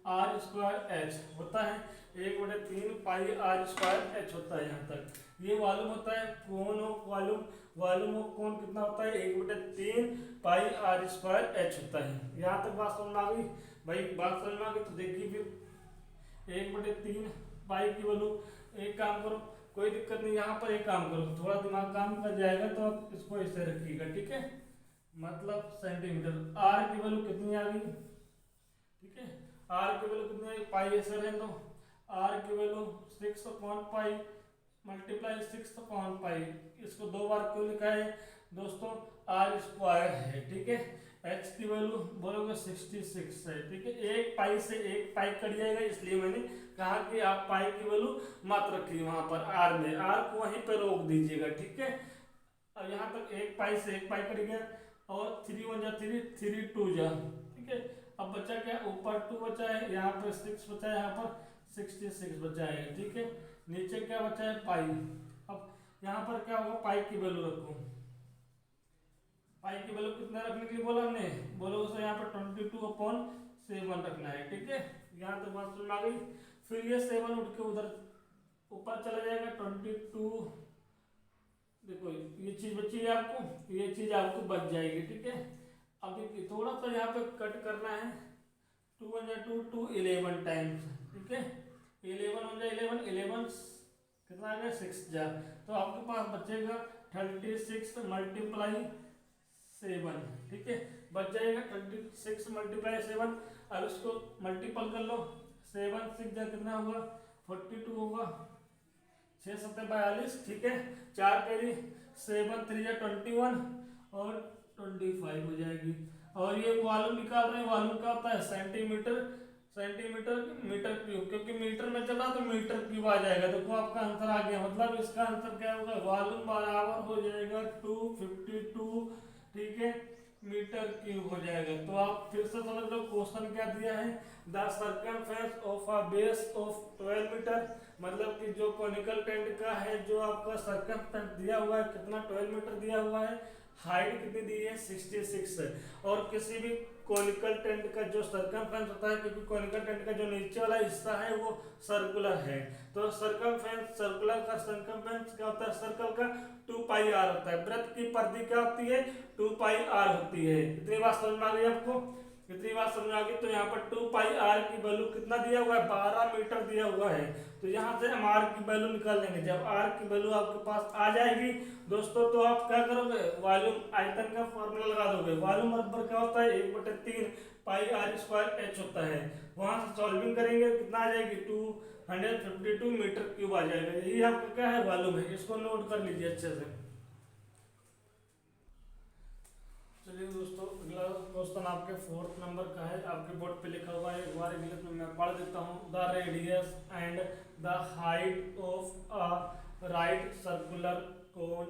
आर स्क्वायर एच होता है, 1/3 पाई आर स्क्वायर एच होता है। यहाँ तक ये वॉल्यूम होता है। कोण ऑफ वॉल्यूम, वॉल्यूम ऑफ कोण कितना होता है 1/3 पाई आर स्क्वायर एच होता है। यहाँ तक बात समझ में आ गई भाई, बात समझ में आ गई। तो देखिए फिर 1/3 पाई की वैल्यू, एक काम करो कोई दिक्कत नहीं, यहाँ पर एक काम करो, थोड़ा दिमाग काम कर जाएगा तो आप इसको ऐसे रखिएगा। ठीक है, मतलब सेंटीमीटर। आर की वैल्यू कितनी आ गई, ठीक है, आर की वैल्यू कितनी है पाई ऐसे रहने दो। आर की वैल्यू 6/पाई मल्टीप्लाई 6/पाई, इसको 2 बार क्यों लिखा है दोस्तों, आर स्क्वायर है। ठीक है, एच की वैल्यू बोलोगे 66 है। ठीक है, एक पाई से एक पाई कट जाएगा, इसलिए मैंने कहा कि आप पाई की वैल्यू मत रखिए वहां पर आर में, आर को वहीं पे रोक दीजिएगा। ठीक है, अब यहाँ तक एक पाई से एक पाई कट गया, और 3 1 जा 3, 3 2 जा। ठीक है, अब बचा क्या, ऊपर 2 बचा है, यहाँ पर 6 बचा है, यहाँ पर 66 बचा है। ठीक है, नीचे क्या बचा है पाई। अब यहाँ पर क्या होगा, पाई की वैल्यू रखो, पाई की वैल्यू कितना रखने के लिए बोला हमने, बोलो उसे यहाँ पर 22/7 रखना है। ठीक है, यहाँ तक बात समझ आ गई। फिर ये 7 उठ के उधर ऊपर चला जाएगा 22, देखो ये चीज बची है आपको, ये चीज आपको बच जाएगी। ठीक है, अब देखिए थोड़ा सा यहाँ पे कट करना है, 2 1 जा 2, 2 11 टाइम्स। ठीक है, 11 1 जा 11, 11 कितना आ गया 6 जा, तो आपके पास बचेगा 36 × 7। ठीक है, बच जाएगा 36 × 7। अब इसको मल्टीपल कर लो, 7 6 जा कितना होगा 42 होगा, 6 7 42। ठीक है, 4 कैरी 7 3 जा 21 और 25 हो जाएगी। और ये वॉल्यूम निकाल रहे हैं, वॉल्यूम क्या होता है सेंटीमीटर, सेंटीमीटर मीटर क्यूब, क्योंकि मीटर में चला तो मीटर क्यूब आ जाएगा। देखो आपका आंसर आ गया, मतलब इसका आंसर क्या होगा, वॉल्यूम बराबर हो जाएगा 252, ठीक है, मीटर क्यूब हो जाएगा। तो आप फिर से समझ लो क्वेश्चन क्या दिया है, the circumference of a base of 12 metre, मतलब कि जो कॉनिकल टेंट का है जो आपका सर्कमफेरेंस दिया हुआ है कितना 12 मीटर दिया हुआ है, हाइट कितनी दी है 66 है। और किसी भी कॉनिकल टेंट का जो सर्कमफेरेंस होता है, क्योंकि कॉनिकल टेंट का जो नीचे वाला हिस्सा है वो सर्कुलर है, तो सर्कमफेरेंस सर्कुलर का सर्कमफेरेंस क्या होता है सर्कल का 2πr होता है। वृत्त की परिधि क्या होती है 2πr होती है। इतनी बात समझ में आ गई आपको, इतनी बात समझ आ गई। तो यहाँ पर 2πr की वैल्यू कितना दिया हुआ है 12 मीटर दिया हुआ है। तो यहाँ से हम r की वैल्यू निकाल लेंगे। जब r की वैल्यू आपके पास आ जाएगी दोस्तों, तो आप क्या करोगे, वॉल्यूम आयतन का फॉर्मूला लगा दोगे। वॉल्यूम बराबर क्या होता है 1/3 पाई आर स्क्वायर एच होता है। वहां से सॉल्विंग करेंगे कितना आ जाएगी 252 मीटर क्यूब आ जाएगा। यही आपका क्या है वॉल्यूम है, इसको नोट कर लीजिए अच्छे से। चलिए दोस्तों, अगला क्वेश्चन आपके 4th नंबर का है, आपके बोर्ड पे लिखा हुआ है, एक बार इंग्लिश में मैं पढ़ देता हूँ। The radius and the height of a right circular cone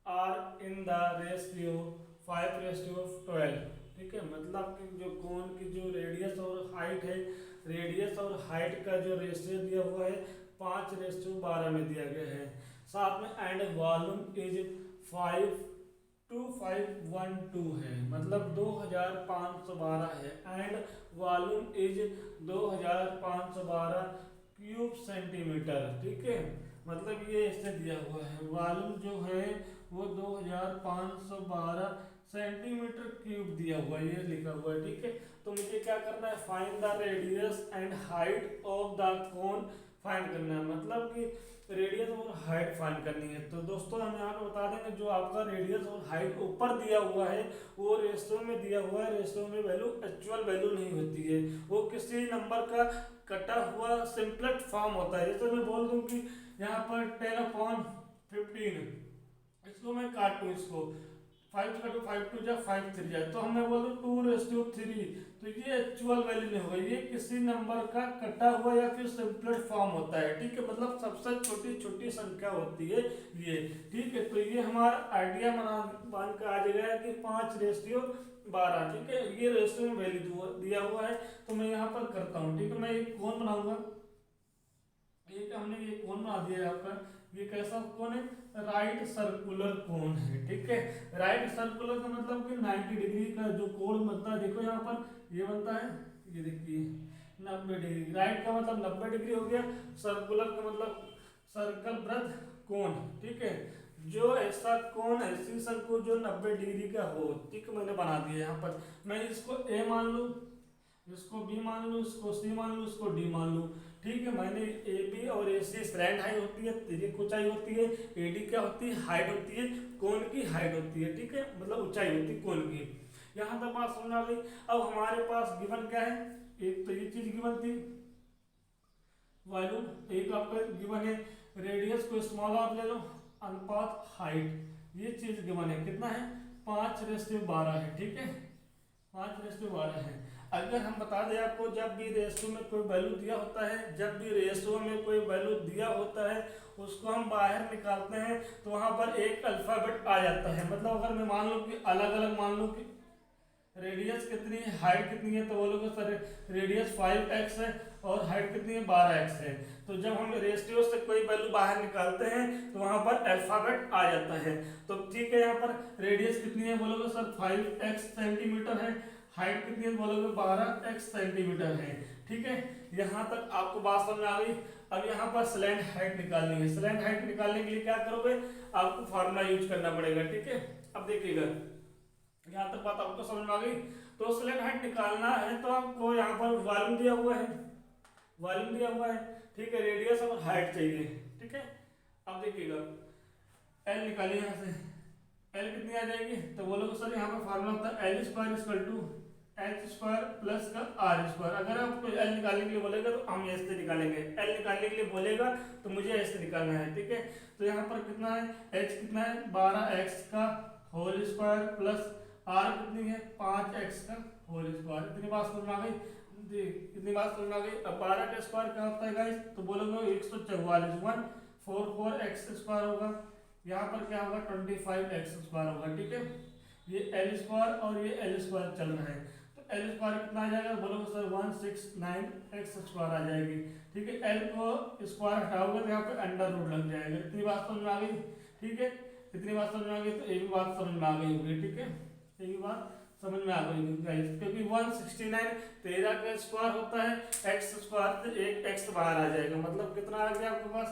are in the ratio 5:12। ठीक है, मतलब कि जो कोन की जो रेडियस और हाइट है, रेडियस और हाइट का जो रेशियो दिया हुआ है 5:12 में दिया गया है। साथ में एंड वॉल्यूम इज 5 2512 है, मतलब 2512 है। And volume is 2512 cube centimetre. ठीक है, मतलब ये इससे दिया हुआ है, वॉल्यूम जो है वो 2512 सेंटीमीटर क्यूब दिया हुआ है, ये लिखा हुआ है। ठीक है, तो मुझे क्या करना है, find the radius and height of the cone find करना है, मतलब कि रेडियस और हाइट फाइंड करनी है। तो दोस्तों हम यहाँ पे बता देंगे, जो आपका रेडियस और हाइट ऊपर दिया हुआ है वो रेशियो में दिया हुआ है, रेशियो में वैल्यू एक्चुअल वैल्यू नहीं होती है, वो किसी नंबर का कटा हुआ सिंपलेक्ट फॉर्म होता है। जैसे मैं बोल दूं कि यहाँ पर 10/15, इसको मैं काटूं, इसको 5 का 5 2 जा 5 3 जाए, तो हमें बोलो 2:3, तो ये एक्चुअल वैल्यू नहीं होगा, ये किसी नंबर का कटा हुआ या फिर सिंपलेट फॉर्म होता है। ठीक है, मतलब सबसे छोटी छोटी संख्या होती है ये। ठीक है, तो ये हमारा आइडिया मान का आ जाएगा कि 5:12। ठीक है, ये रेशियो में वैल्यू दिया हुआ है, तो मैं यहाँ पर करता हूँ। ठीक है, मैं एक कोण बनाऊंगा, एक हमने ये कोण बना दिया है आपका, ये कैसा कोण है, राइट सर्कुलर कोण है। ठीक है, राइट सर्कुलर का मतलब कि 90 डिग्री का जो कोण बनता है, देखो यहाँ पर ये बनता है, ये देखिए 90 डिग्री, राइट का मतलब 90 डिग्री हो गया, सर्कुलर का मतलब सर्कल वृत्त कोण। ठीक है, जो ऐसा कोण ऐसी शंकु जो 90 डिग्री का हो। ठीक है, मैंने बना दिया यहाँ पर, मैं इसको ए मान लूँ, इसको बी मान लूँ, इसको सी मान लूँ, इसको डी मान लूँ। ठीक है, मैंने ए बी और ए सी स्लैंड हाइट होती है, तिर्यक ऊंचाई होती है, ए डी क्या होती है, हाइट होती है, कोण की हाइट होती है। ठीक है, मतलब ऊंचाई होती है कोण की। यहाँ तक बात समझ आ गई। अब हमारे पास गिवन क्या है, एक तो ये चीज गिवन थी वॉल्यूम, एक आपका गिवन है रेडियस को स्मॉल आप ले लो, अनुपात हाइट, ये चीज गिवन है, कितना है 5:12 है। ठीक है, 5:12 है। अगर हम बता दें आपको, जब भी रेशियो में कोई वैल्यू दिया होता है, जब भी रेशियो में कोई वैल्यू दिया होता है, उसको हम बाहर निकालते हैं तो वहां पर एक अल्फाबेट आ जाता है। मतलब अगर मैं मान लूं कि अलग अलग मान लूं कि रेडियस कितनी है, हाइट कितनी है, तो बोलोगे सर रेडियस 5x है और हाइट कितनी है 12x है। तो जब हम रेशियो से कोई वैल्यू बाहर निकालते हैं तो वहां पर अल्फाबेट आ जाता है। तो ठीक है, यहाँ पर रेडियस कितनी है, बोलोगे सर 5x सेंटीमीटर है, हाइट कितनी है, बोलोगे 12x सेंटीमीटर है। ठीक है, यहाँ तक आपको बात समझ आ गई। अब यहाँ पर स्लैंड हाइट निकालनी है, स्लैंड हाइट निकालने के लिए क्या करोगे, आपको फार्मूला यूज करना पड़ेगा। ठीक है, अब देखिएगा, यहाँ तक बात आपको समझ में आ गई। तो स्लैंड हाइट निकालना है तो आपको यहाँ पर वॉल्यूम दिया हुआ है, वॉल्यूम दिया हुआ है। ठीक है, रेडियस और हाइट चाहिए। ठीक है, अब देखिएगा एल निकालिए, यहाँ से एल कितनी आ जाएगी, तो बोलोगे सर यहाँ पर फार्मूला होता है L² = H² प्लस का R²। अगर आपको एल निकालने के लिए बोलेगा तो हम ऐसे निकालेंगे, एल निकालने के लिए बोलेगा तो मुझे ऐसे निकालना है। ठीक है, तो यहाँ पर कितना है, H कितना है 12x का होल स्क्वायर प्लस R कितनी है 5x का होल स्क्वायर। इतनी बात समझ में आ गई, इतनी बात समझ में आ गई। अब 12 का स्क्वायर क्या होता है गाइस, तो बोलोगे 144, 144x² होगा, यहाँ पर क्या होगा 25x² होगा। ठीक है, ये L² और ये L² चल रहा है, तो L² कितना आ जाएगा, बोलोगे सर 169x² आ जाएगी। ठीक है, L को स्क्वायर हटाओगे तो यहाँ पे अंडर रूट लग जाएगा। इतनी बात समझ में आ गई। ठीक है, इतनी बात समझ में आ गई, तो ये भी बात समझ में आ गई होगी। ठीक है, ये भी बात समझ में आ गई गाइस, क्योंकि 169 13 का स्क्वायर होता है, x² से एक x बाहर आ जाएगा, मतलब कितना आ गया आपके पास,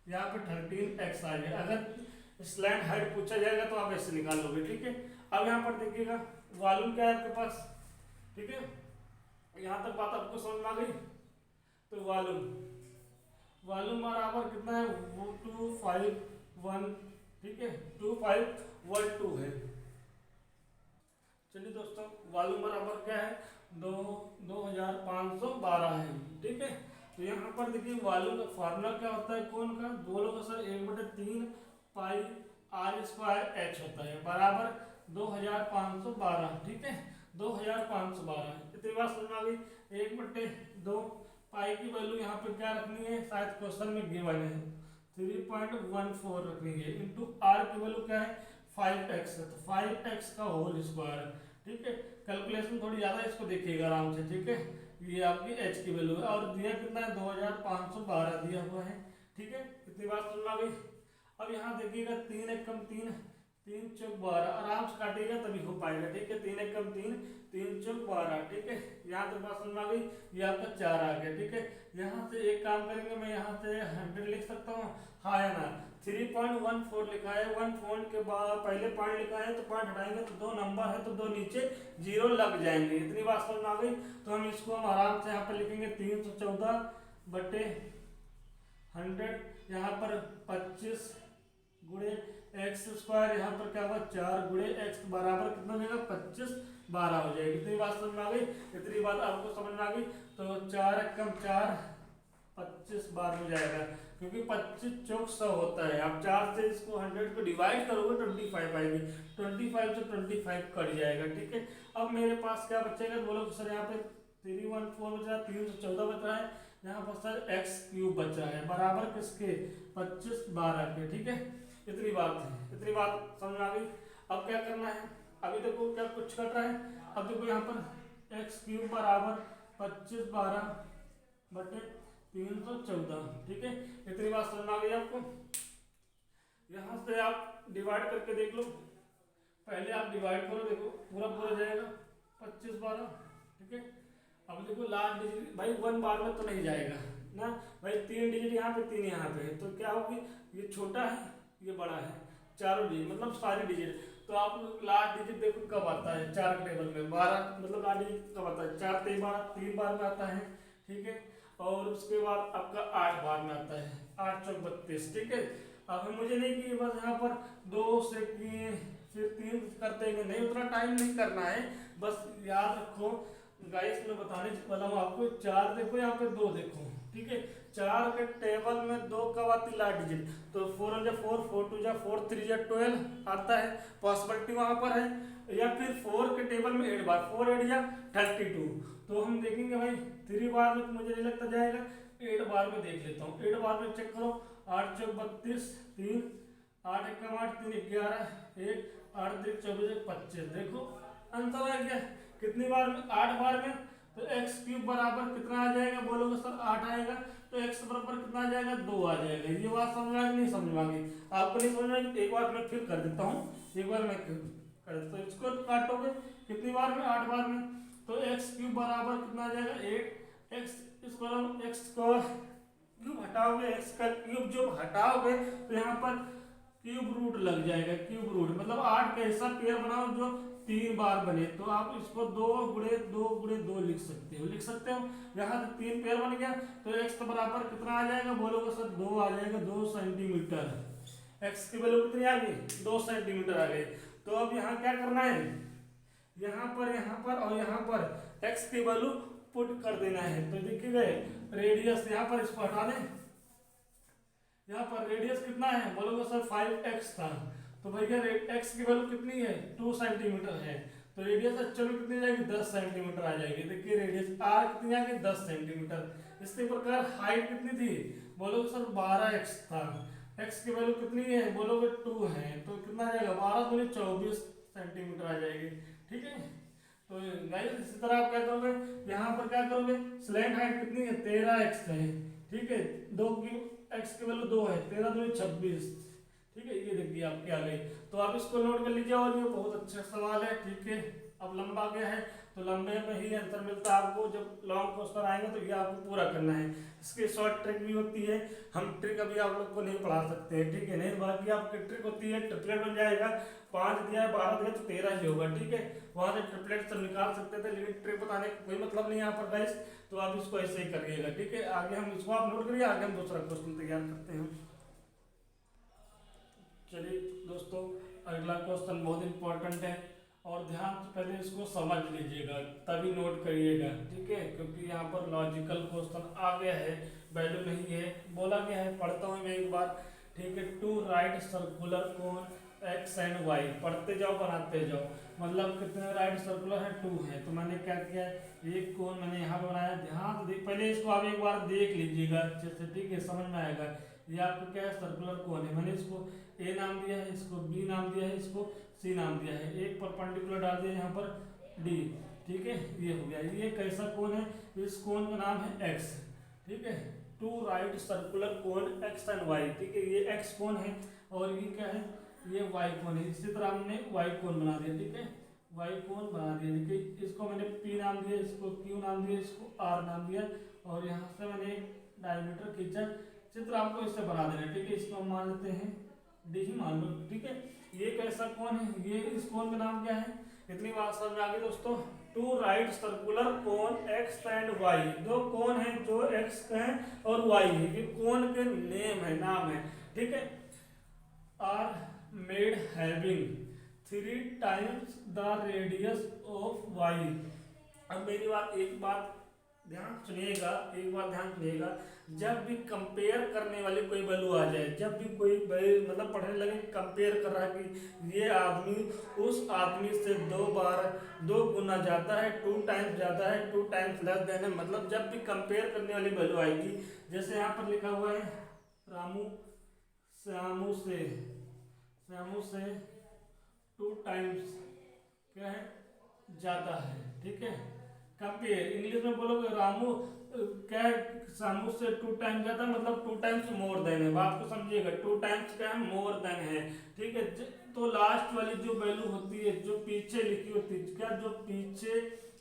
यहाँ पे 13x आ गया। अगर स्लैंड हाइट पूछा जाएगा तो आप ऐसे निकालोगे। ठीक है, अब यहाँ पर देखिएगा वॉल्यूम क्या है आपके पास। ठीक है, यहाँ तक बात आपको समझ में आ गई। तो वॉल्यूम बराबर कितना है 251। ठीक है, 2512 है। चलिए दोस्तों, वॉल्यूम बराबर क्या है 2512 है। ठीक है, तो यहाँ पर देखिए वॉल्यूम का फार्मूला क्या होता है कौन का, बोलोगे सर 1/3 पाई R²H होता है, बराबर 2512। ठीक है, 2512। इतनी बात समझ में आ गई। 1/2 पाई की वैल्यू यहाँ पे क्या रखनी है, शायद क्वेश्चन में गिवन है 3.14 रखनी है, इंटू आर की वैल्यू क्या है 5x है, तो 5x का होल स्क्वायर। ठीक है, कैलकुलेशन थोड़ी ज़्यादा, इसको देखिएगा आराम से। ठीक है, ये आपकी h की वैल्यू है और दिया कितना है 2512 दिया हुआ है। ठीक है, इतनी बात समझ में आ गई। अब यहाँ देखिएगा 3 × 3 3 चौक 12, आराम से काटिएगा तभी हो पाएगा। ठीक है, 3 एकम 3, 3 चौक 12। ठीक है, यहाँ तक बात समझ में आ गई। ये आपका 4 आ गया। ठीक है, यहाँ से एक काम करेंगे, मैं यहाँ से 100 लिख सकता हूँ, हाँ या ना। 3.14 लिखा है, 1 पॉइंट के बाद पहले पॉइंट लिखा है तो पॉइंट हटाएंगे तो 2 नंबर है तो 2 नीचे जीरो लग जाएंगे। इतनी बात समझ में आ गई। तो हम इसको हम आराम से यहाँ पर लिखेंगे 314 बटे 100, यहाँ पर 25 गुणे एक्स स्क्वायर, यहाँ पर क्या होगा 4 गुणे एक्स बराबर कितना हो जाएगा 25 12 हो जाएगी। इतनी बात समझ में आ गई। इतनी बात आपको समझ में आ गई। तो 4 एकम 4, 25 12 हो जाएगा, क्योंकि 25 चौक 100 होता है। आप 4 से इसको 100 को डिवाइड करोगे 25 आएगी, 25 से 25 कट जाएगा। ठीक है, अब मेरे पास क्या बचेगा, बोलो सर यहाँ पे 314 बच रहा है, 314 बच रहा है, यहाँ पर सर एक्स क्यूब बचा है बराबर किसके 25 12 के। ठीक है, इतनी बात है। इतनी बात समझ में आ गई। अब क्या करना है, अभी देखो क्या कुछ कट रहा है। अब देखो यहाँ पर एक्स क्यूब बराबर 25 12 बटे 314। ठीक है, इतनी बात समझ में आ गई आपको। यहाँ से आप डिवाइड करके देख लो, पहले आप डिवाइड करो, देखो पूरा पूरा जाएगा 25 12। ठीक है, अब देखो लास्ट डिजिट भाई 1 बार में तो नहीं जाएगा ना भाई, 3 डिजिट यहाँ पे 3 यहाँ पे है, तो क्या होगी, ये छोटा है ये बड़ा है, चारों डिजिट मतलब सारे डिजिट। तो आप लास्ट डिजिट देखो कब आता है 4 के टेबल में 12, मतलब लास्ट डिजिट कब आता है 4 3 बार में आता है। ठीक है, और उसके बाद आपका 8 बार में आता है, 8 चौक 32। ठीक है, अब मुझे नहीं कि बस यहाँ पर 2 से किए फिर 3 करते हैं, नहीं उतना टाइम नहीं करना है, बस याद रखो गाइस, मैं बताने वाला हूँ आपको। 4 देखो यहाँ पे 2 देखो। ठीक है, 4 के टेबल में 2 कब आती लास्ट डिजिट, तो 4 1 4, 4 2 4, 3 12 आता है, पॉसिबिलिटी वहां पर है। या फिर 4 के टेबल में 8 बार, 4 8 या 32, तो हम देखेंगे भाई 3 बार में तो मुझे नहीं लगता जाएगा, 8 बार में देख लेता हूँ। 8 बार में चेक करो, 8 चौक 32, 3 8 एकम 8, 3 11 1, 8 3 24 25। देखो अंतर आ गया कितनी बार में, 8 बार में। तो एक्स क्यूब बराबर कितना आ जाएगा, बोलोगे सर 8 आएगा, तो एक्स बराबर कितना आ जाएगा 2 आ जाएगा। ये बात समझ में नहीं समझ में आ गई आपको, नहीं समझ में, एक बार मैं फिर कर देता हूँ, एक बार मैं कर देता हूँ। इसको काटोगे कितनी बार में, 8 बार में, तो एक्स क्यूब बराबर कितना आ जाएगा 8 एक्स, इसको एक्स को क्यूब हटाओगे, एक्स का क्यूब जो हटाओगे तो यहाँ पर क्यूब रूट लग जाएगा। क्यूब रूट मतलब 8 का ऐसा पेयर बनाओ जो 3 बार बने, तो आप इसको 2 गुणे 2 गुणे 2 लिख सकते हो, लिख सकते हो। यहाँ से 3 पेयर बन गया, तो एक्स का बराबर कितना आ जाएगा, बोलोगे सर 2 आ जाएगा, 2 सेंटीमीटर। एक्स की वैल्यू कितनी आ गई 2 सेंटीमीटर आ गई। तो अब यहाँ क्या करना है, यहाँ पर और यहाँ पर एक्स की वैल्यू पुट कर देना है। तो देखिए रेडियस यहाँ पर इसको हटा दें, यहाँ पर रेडियस कितना है, बोलोगे सर 5x था, तो भैया एक्स की वैल्यू कितनी है 2 सेंटीमीटर है, तो रेडियस एक्चुअल में कितनी जाएगी 10 सेंटीमीटर आ जाएगी। देखिए रेडियस आर कितनी आ गई 10 सेंटीमीटर। इसी प्रकार हाइट कितनी थी, बोलोगे सर 12x था, एक्स की वैल्यू कितनी है, बोलोगे 2 है, तो कितना आ जाएगा 12 दूनी 24 सेंटीमीटर आ जाएगी। ठीक है, तो गाइस इसी तरह आप क्या करोगे, यहाँ पर क्या करोगे, स्लैंट हाइट कितनी है 13x है। ठीक है, 2 की एक्स की वैल्यू 2 है, 13 दूनी 26। ठीक है, ये देखिए आपके आ गई, तो आप इसको नोट कर लीजिए, और ये बहुत अच्छा सवाल है। ठीक है, अब लंबा गया है तो लंबे में ही आंसर मिलता है आपको, जब लॉन्ग क्वेश्चन आएंगे तो ये आपको पूरा करना है। इसकी शॉर्ट ट्रिक भी होती है, हम ट्रिक अभी आप लोग को नहीं पढ़ा सकते हैं। ठीक है, नहीं बाकी आपकी ट्रिक होती है, ट्रिपलेट बन जाएगा, 5 दिया 12 दिया तो 13 ही होगा। ठीक है, वहां से ट्रिपलेट सब निकाल सकते थे, लेकिन ट्रिक बताने का कोई मतलब नहीं यहाँ पर गाइस, तो आप इसको ऐसे ही करिएगा। ठीक है, आगे हम इसको आप नोट करिए, आगे हम दूसरा क्वेश्चन तैयार करते हैं। चलिए दोस्तों, अगला क्वेश्चन बहुत इंपॉर्टेंट है, और ध्यान से पहले इसको समझ लीजिएगा तभी नोट करिएगा। ठीक है, क्योंकि यहाँ पर लॉजिकल क्वेश्चन आ गया है, वैल्यू नहीं है, बोला गया है, पढ़ता हूँ मैं एक बार। ठीक है, 2 right circular cone X and Y, पढ़ते जाओ बनाते जाओ, मतलब कितने राइट सर्कुलर है 2 है, तो मैंने क्या किया, एक कोन मैंने यहाँ पे बनाया। ध्यान से पहले इसको आप एक बार देख लीजिएगा अच्छे से, ठीक है, समझ में आएगा। ये आपको क्या है, सर्कुलर कोन है, मैंने इसको ए नाम दिया है, इसको बी नाम दिया है, इसको सी नाम दिया है, एक परपेंडिकुलर डाल दिया यहाँ पर डी। ठीक है, ये हो गया। ये कैसा कोन है, इस कोन का नाम है एक्स। ठीक है, 2 right circular cone X and Y. ठीक है, ये एक्स कोन है और ये क्या है ये वाई कोण है। इसी तरह हमने वाई कोण बना दिया, ठीक है, वाई कोण बना दिया। देखिए इसको मैंने पी नाम दिया, इसको क्यू नाम दिया, इसको आर नाम दिया, और यहाँ से मैंने एक डायमीटर खींचा। चित्र आपको इससे बना देना है, ठीक है। इसको हम मान लेते हैं डी ही मान लो, ठीक है। ये कैसा कोण है, ये इस कोण का नाम क्या है, इतनी बात समझ आ गई दोस्तों। टू राइट सर्कुलर कोण एक्स एंड वाई, दो कोण है जो एक्स है और वाई है, ये कोण के नेम है, नाम है, ठीक है। Are made having 3 times the radius of Y. अब मेरी बात एक बात ध्यान सुनिएगा, एक बात ध्यान सुनिएगा। जब भी कंपेयर करने वाली कोई वैल्यू आ जाए, जब भी कोई मतलब पढ़ने लगे कंपेयर कर रहा है कि ये आदमी उस आदमी से 2 बार 2 गुना जाता है, 2 टाइम्स जाता है, 2 टाइम्स लेस देन है, मतलब जब भी कंपेयर करने वाली वैल्यू आएगी, जैसे यहाँ पर लिखा हुआ है रामू श्यामू से 2 टाइम्स क्या है जाता है, ठीक है। कंपेयर इंग्लिश में बोलोगे रामू क्या है, श्यामू से 2 टाइम्स जाता है, मतलब 2 टाइम्स मोर देन है, बात को समझिएगा। 2 टाइम्स क्या है, मोर देन है, ठीक है। तो लास्ट वाली जो वैल्यू होती है, जो पीछे लिखी होती है, क्या जो पीछे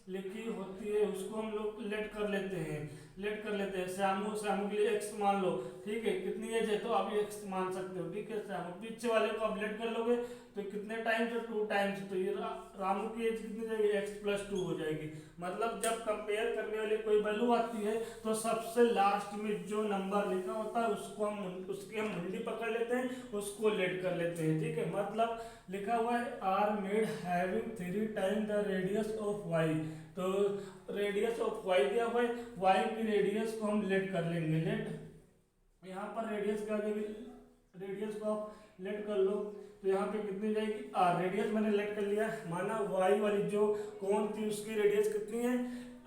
लिखी होती है उसको हम लोग लेट कर लेते हैं। श्यामू के लिए एक्स मान लो, ठीक है। कितनी एज है तो आप एक्स मान सकते हो, ठीक है। श्यामू पीछे वाले को आप लेट कर लोगे तो कितने टाइम्स है, 2 टाइम्स, तो ये रामू की एज कितनी जाएगी, x+2 हो जाएगी। मतलब जब कंपेयर करने वाली कोई वैल्यू आती है तो सबसे लास्ट में जो नंबर लिखा होता है उसको उसकी हम मुंडी पकड़ लेते हैं, उसको लेट कर लेते हैं, ठीक है। मतलब लिखा हुआ है are made having 3 time the radius of Y, तो रेडियस ऑफ वाई दिया हुआ है, वाई की रेडियस को हम लेट कर लेंगे। लेट यहाँ पर रेडियस क्या जाएगी, रेडियस को आप लेट कर लो तो यहाँ पे कितनी जाएगी आर। रेडियस मैंने लेट कर लिया, माना वाई वाली जो कोण थी उसकी रेडियस कितनी है,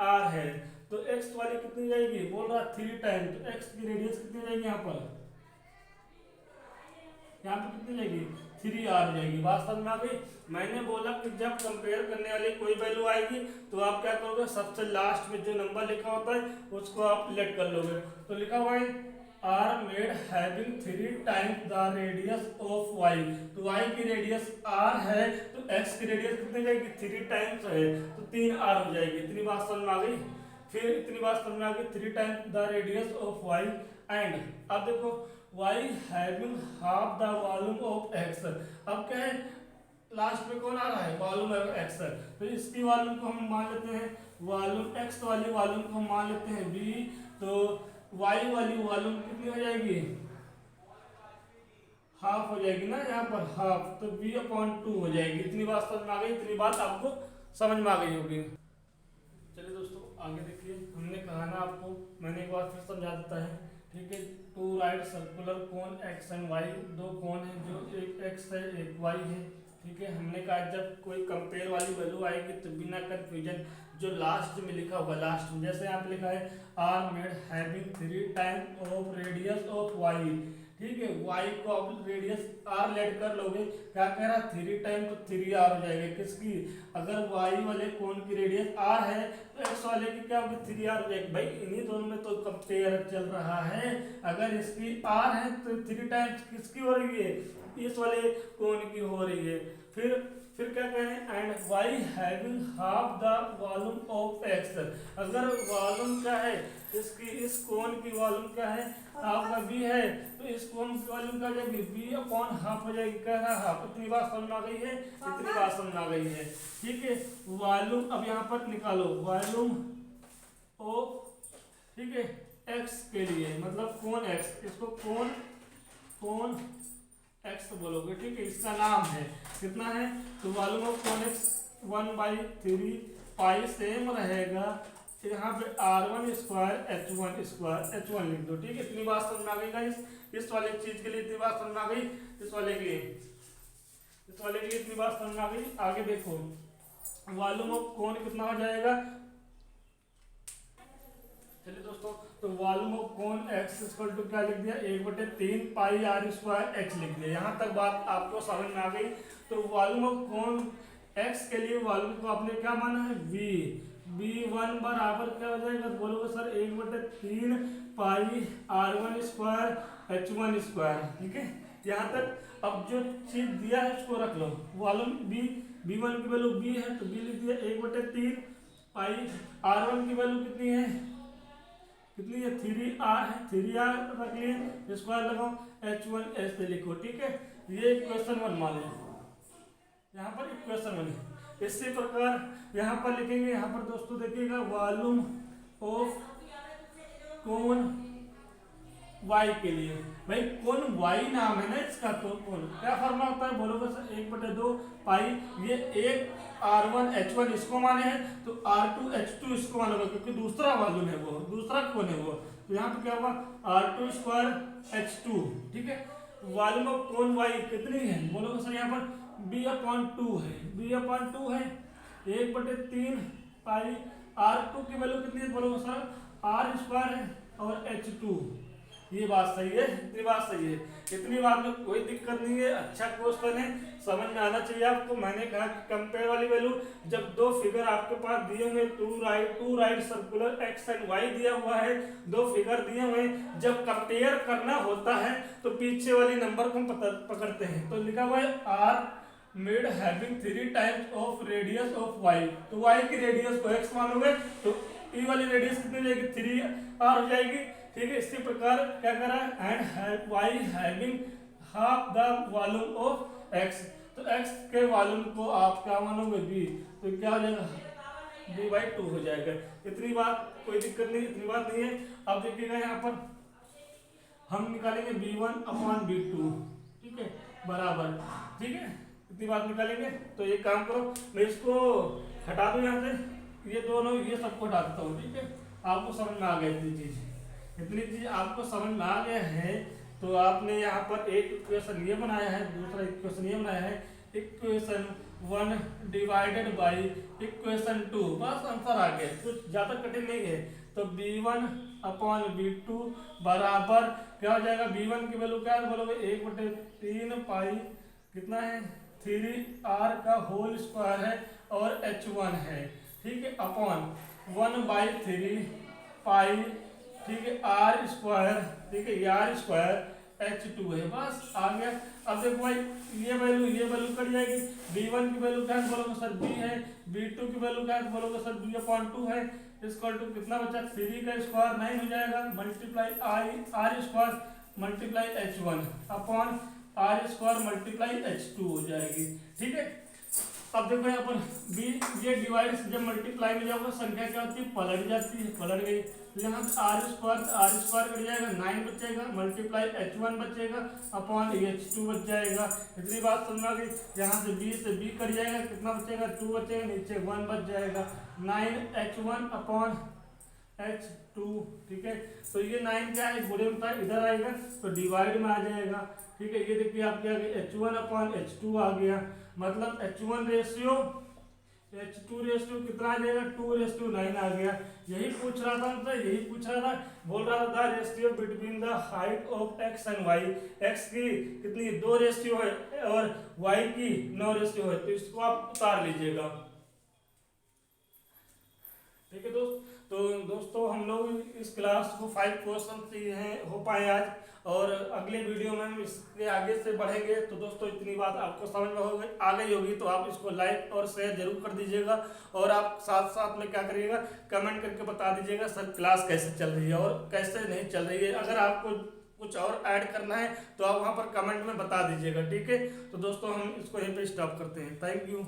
आर है। तो एक्स वाली कितनी जाएगी, बोल रहा 3 टाइम, तो एक्स की रेडियस कितनी जाएगी, यहाँ पे कितनी जाएगी, 3r जाएगी। बात समझ में आ गई। मैंने बोला कि जब कंपेयर करने वाली कोई वैल्यू आएगी तो आप क्या करोगे, सबसे लास्ट में जो नंबर लिखा होता है उसको आप लेट कर लोगे। तो लिखा हुआ है are made having 3 times the radius of Y, तो वाई की रेडियस आर है, तो एक्स की रेडियस कितनी जाएगी, 3 टाइम्स है, तो 3r हो जाएगी। इतनी बात समझ में आ गई। फिर इतनी बात समझ में आ गई, 3 times the radius of Y and, अब देखो y having half the volume of x। अब क्या है, लास्ट में कौन आ रहा है, वॉल्यूम x है, तो इसकी वॉल्यूम को हम मान लेते हैं वॉल्यूम, x वाली वॉल्यूम को हम मान लेते हैं v, तो y वाली वॉल्यूम कितनी हो जाएगी, हाफ हो जाएगी ना, यहाँ पर हाफ, तो v/2 हो जाएगी। इतनी बात समझ में आ गई, इतनी बात आपको समझ में आ गई होगी। चलिए दोस्तों आगे देखिए, हमने कहा ना आपको, मैंने एक बार फिर समझा देता है, ठीक है। 2 राइट सर्कुलर कोण एक्स एंड वाई, 2 कोण है जो एक एक्स है एक वाई है, ठीक है। हमने कहा जब कोई कंपेयर वाली वैल्यू आएगी तो बिना कंफ्यूजन जो लास्ट में लिखा होगा, लास्ट में जैसे यहाँ पे लिखा है are made having 3 time of radius of Y, ठीक है। वाई को आप रेडियस आर लेट कर लोगे, क्या कह रहा 3 टाइम, तो 3r हो जाएगा किसकी, अगर वाई वाले कोण की रेडियस आर है तो एक्स वाले की क्या होगी, 3r हो जाएगी। भाई इन्हीं दोनों में तो कंपेयर चल रहा है, अगर इसकी r है तो 3 टाइम्स किसकी हो रही है, इस वाले कोण की हो रही है। फिर क्या कह रहे हैं, and Y having half the volume of X, अगर वॉल्यूम क्या है इसकी, इस कोण की वॉल्यूम क्या है, हाफ का v है, तो इस कोण की वॉल्यूम क्या जाएगी, v/हाफ हो जाएगी, कह रहा हाफ। इतनी बात समझ में आ गई है, इतनी बात समझ में आ गई है, ठीक है। वॉल्यूम अब यहाँ पर निकालो वॉल्यूम ऑफ, ठीक है, x के लिए, मतलब कोण x, इसको कोण x बोलोगे, ठीक है, इसका नाम है, कितना है, तो वॉल्यूम ऑफ कोण x 1/3 पाई सेम रहेगा, यहाँ पे r1 स्क्वायर h1 लिख दो, ठीक है। इतनी बात समझ में आ गई गाइस, इस वाले चीज के लिए इतनी बात समझ में आ गई, इस वाले के लिए इतनी बात समझ में आ गई। आगे देखो वॉल्यूम ऑफ कोण कितना हो जाएगा, चलिए दोस्तों, तो वॉल्यूम ऑफ कोण x इक्वल टू क्या लिख दिया, 1/3 पाई r स्क्वायर h लिख दिया। यहाँ तक बात आपको समझ में आ गई। तो वॉल्यूम ऑफ कोण x के लिए वॉल्यूम को आपने क्या माना है, v1 बराबर क्या हो जाएगा, बोलोगे सर 1/3 पाई r1 स्क्वायर h1 स्क्वायर, ठीक है। यहाँ तक। अब जो चीज दिया है उसको रख लो, वॉल्यूम B1 की वैल्यू B है तो B लिख दिया 1/3 पाई। R1 की वैल्यू कितनी है, 3R है, 3R रख लिए, स्क्वायर लगाओ, H1 ऐसे लिखो, ठीक है। ये इक्वेशन 1 मान लो, यहाँ पर इक्वेशन 1 है। इसी प्रकार यहाँ पर लिखेंगे, यहाँ पर दोस्तों देखिएगा वॉल्यूम ऑफ कोन y के लिए, भाई कोन y नाम है ना इसका, तो कोन क्या फॉर्मूला होता है बोलोगे सर, 1/2 पाई, ये एक R1 H1 इसको माने हैं तो R2 H2 इसको मानोगे, क्योंकि दूसरा वॉल्यूम है वो, दूसरा कोन है वो, तो यहाँ पे क्या होगा R2 स्क्वायर H2, ठीक है। वॉल्यूम ऑफ कोन y कितनी है बोलोगे सर, यहाँ पर B/2 है, B/2 है, 1/3 पाई। R2 की वैल्यू कितनी है बोलोगे सर, R स्क्वायर है और H2। ये बात सही है, इतनी बात सही है, इतनी बात में कोई दिक्कत नहीं है, अच्छा क्वेश्चन है, समझ में आना चाहिए आपको। मैंने कहा कि कंपेयर वाली वैल्यू, जब दो फिगर आपके पास दिए हुए, two right circular X and Y दिया हुआ है, दो फिगर दिए हुए, जब कंपेयर करना होता है तो पीछे वाली नंबर को हम पकड़ते हैं। तो लिखा हुआ है are made having 3 times of radius of Y, तो वाई की रेडियस को एक्स मानोगे तो ई वाली रेडियस कितनी हो जाएगी, 3R हो जाएगी, ठीक है। इसी प्रकार क्या करा and Y having half the volume of X, तो एक्स के वॉल्यूम को आप क्या मानोगे बी, तो क्या हो जाएगा B/2 हो जाएगा। इतनी बात, कोई दिक्कत नहीं, इतनी बात नहीं है। अब देखिएगा यहाँ पर हम निकालेंगे B1/B2, ठीक है, बराबर, ठीक है, इतनी बात निकालेंगे। तो एक काम करो, मैं इसको हटा दूं यहाँ से, ये दोनों ये सबको हटा देता हूँ, ठीक है। आपको समझ में आ गया इतनी चीज आपको समझ में आ गया है, तो आपने यहाँ पर एक इक्वेशन ये बनाया है, दूसरा इक्वेशन ये बनाया है, इक्वेशन 1 डिवाइडेड बाई इक्वेशन 2, बस आंसर आ गया, कुछ ज्यादा कठिन नहीं है। तो B1/B2 बराबर क्या हो जाएगा, B1 की वैल्यू क्या है बोलोगे, 1/3 पाई, कितना है 3R का होल स्क्वायर है और H1 है, ठीक है, अपॉन 1/3 पाई, ठीक है, R स्क्वायर, ठीक है, R स्क्वायर H2 है, बस आ गया। अब देखो भाई ये वैल्यू कट जाएगी, B1 की वैल्यू क्या है बोलोगे सर B है, B2 की वैल्यू क्या है बोलोगे सर B/2 है, इक्वल टू कितना बचा 3 का स्क्वायर 9 हो जाएगा, multiply R square multiply H1 upon R square multiply H2 हो जाएगी, ठीक है। अब देखो यहाँ पर b, ये डिवाइड से जब मल्टीप्लाई में जाओगे संख्या क्या होती है, पलट जाती है, पलट गई, तो यहाँ से R स्क्वायर कट जाएगा, 9 बचेगा, मल्टीप्लाई H1 बचेगा अपॉन H2 बच जाएगा। इतनी बात समझ आ गई। यहाँ से b कट जाएगा, कितना बचेगा 2 बचेगा, नीचे 1 बच जाएगा, 9H1 अपॉन H2, ठीक है। तो ये 9 क्या है, गुणे में था, इधर आएगा तो डिवाइड में आ जाएगा, ठीक है। ये देखिए आपके आगे H1 अपॉन H2 आ गया, मतलब H1 रेशियो H2 रेशियो कितना आ जाएगा 2:9 आ गया। यही पूछ रहा था, मतलब यही पूछ रहा था, बोल रहा था ratio between the height of x and y, x की कितनी 2 रेशियो है और y की 9 रेशियो है, तो इसको आप उतार लीजिएगा, ठीक है दोस्त। तो दोस्तों हम लोग इस क्लास को 5 क्वेश्चन हो पाए आज, और अगले वीडियो में हम इसके आगे से बढ़ेंगे। तो दोस्तों इतनी बात आपको समझ में आ गई होगी, तो आप इसको लाइक और शेयर जरूर कर दीजिएगा, और आप साथ साथ में क्या करिएगा, कमेंट करके बता दीजिएगा सर क्लास कैसे चल रही है और कैसे नहीं चल रही है। अगर आपको कुछ और ऐड करना है तो आप वहाँ पर कमेंट में बता दीजिएगा, ठीक है। तो दोस्तों हम इसको यहीं पे स्टॉप करते हैं, थैंक यू।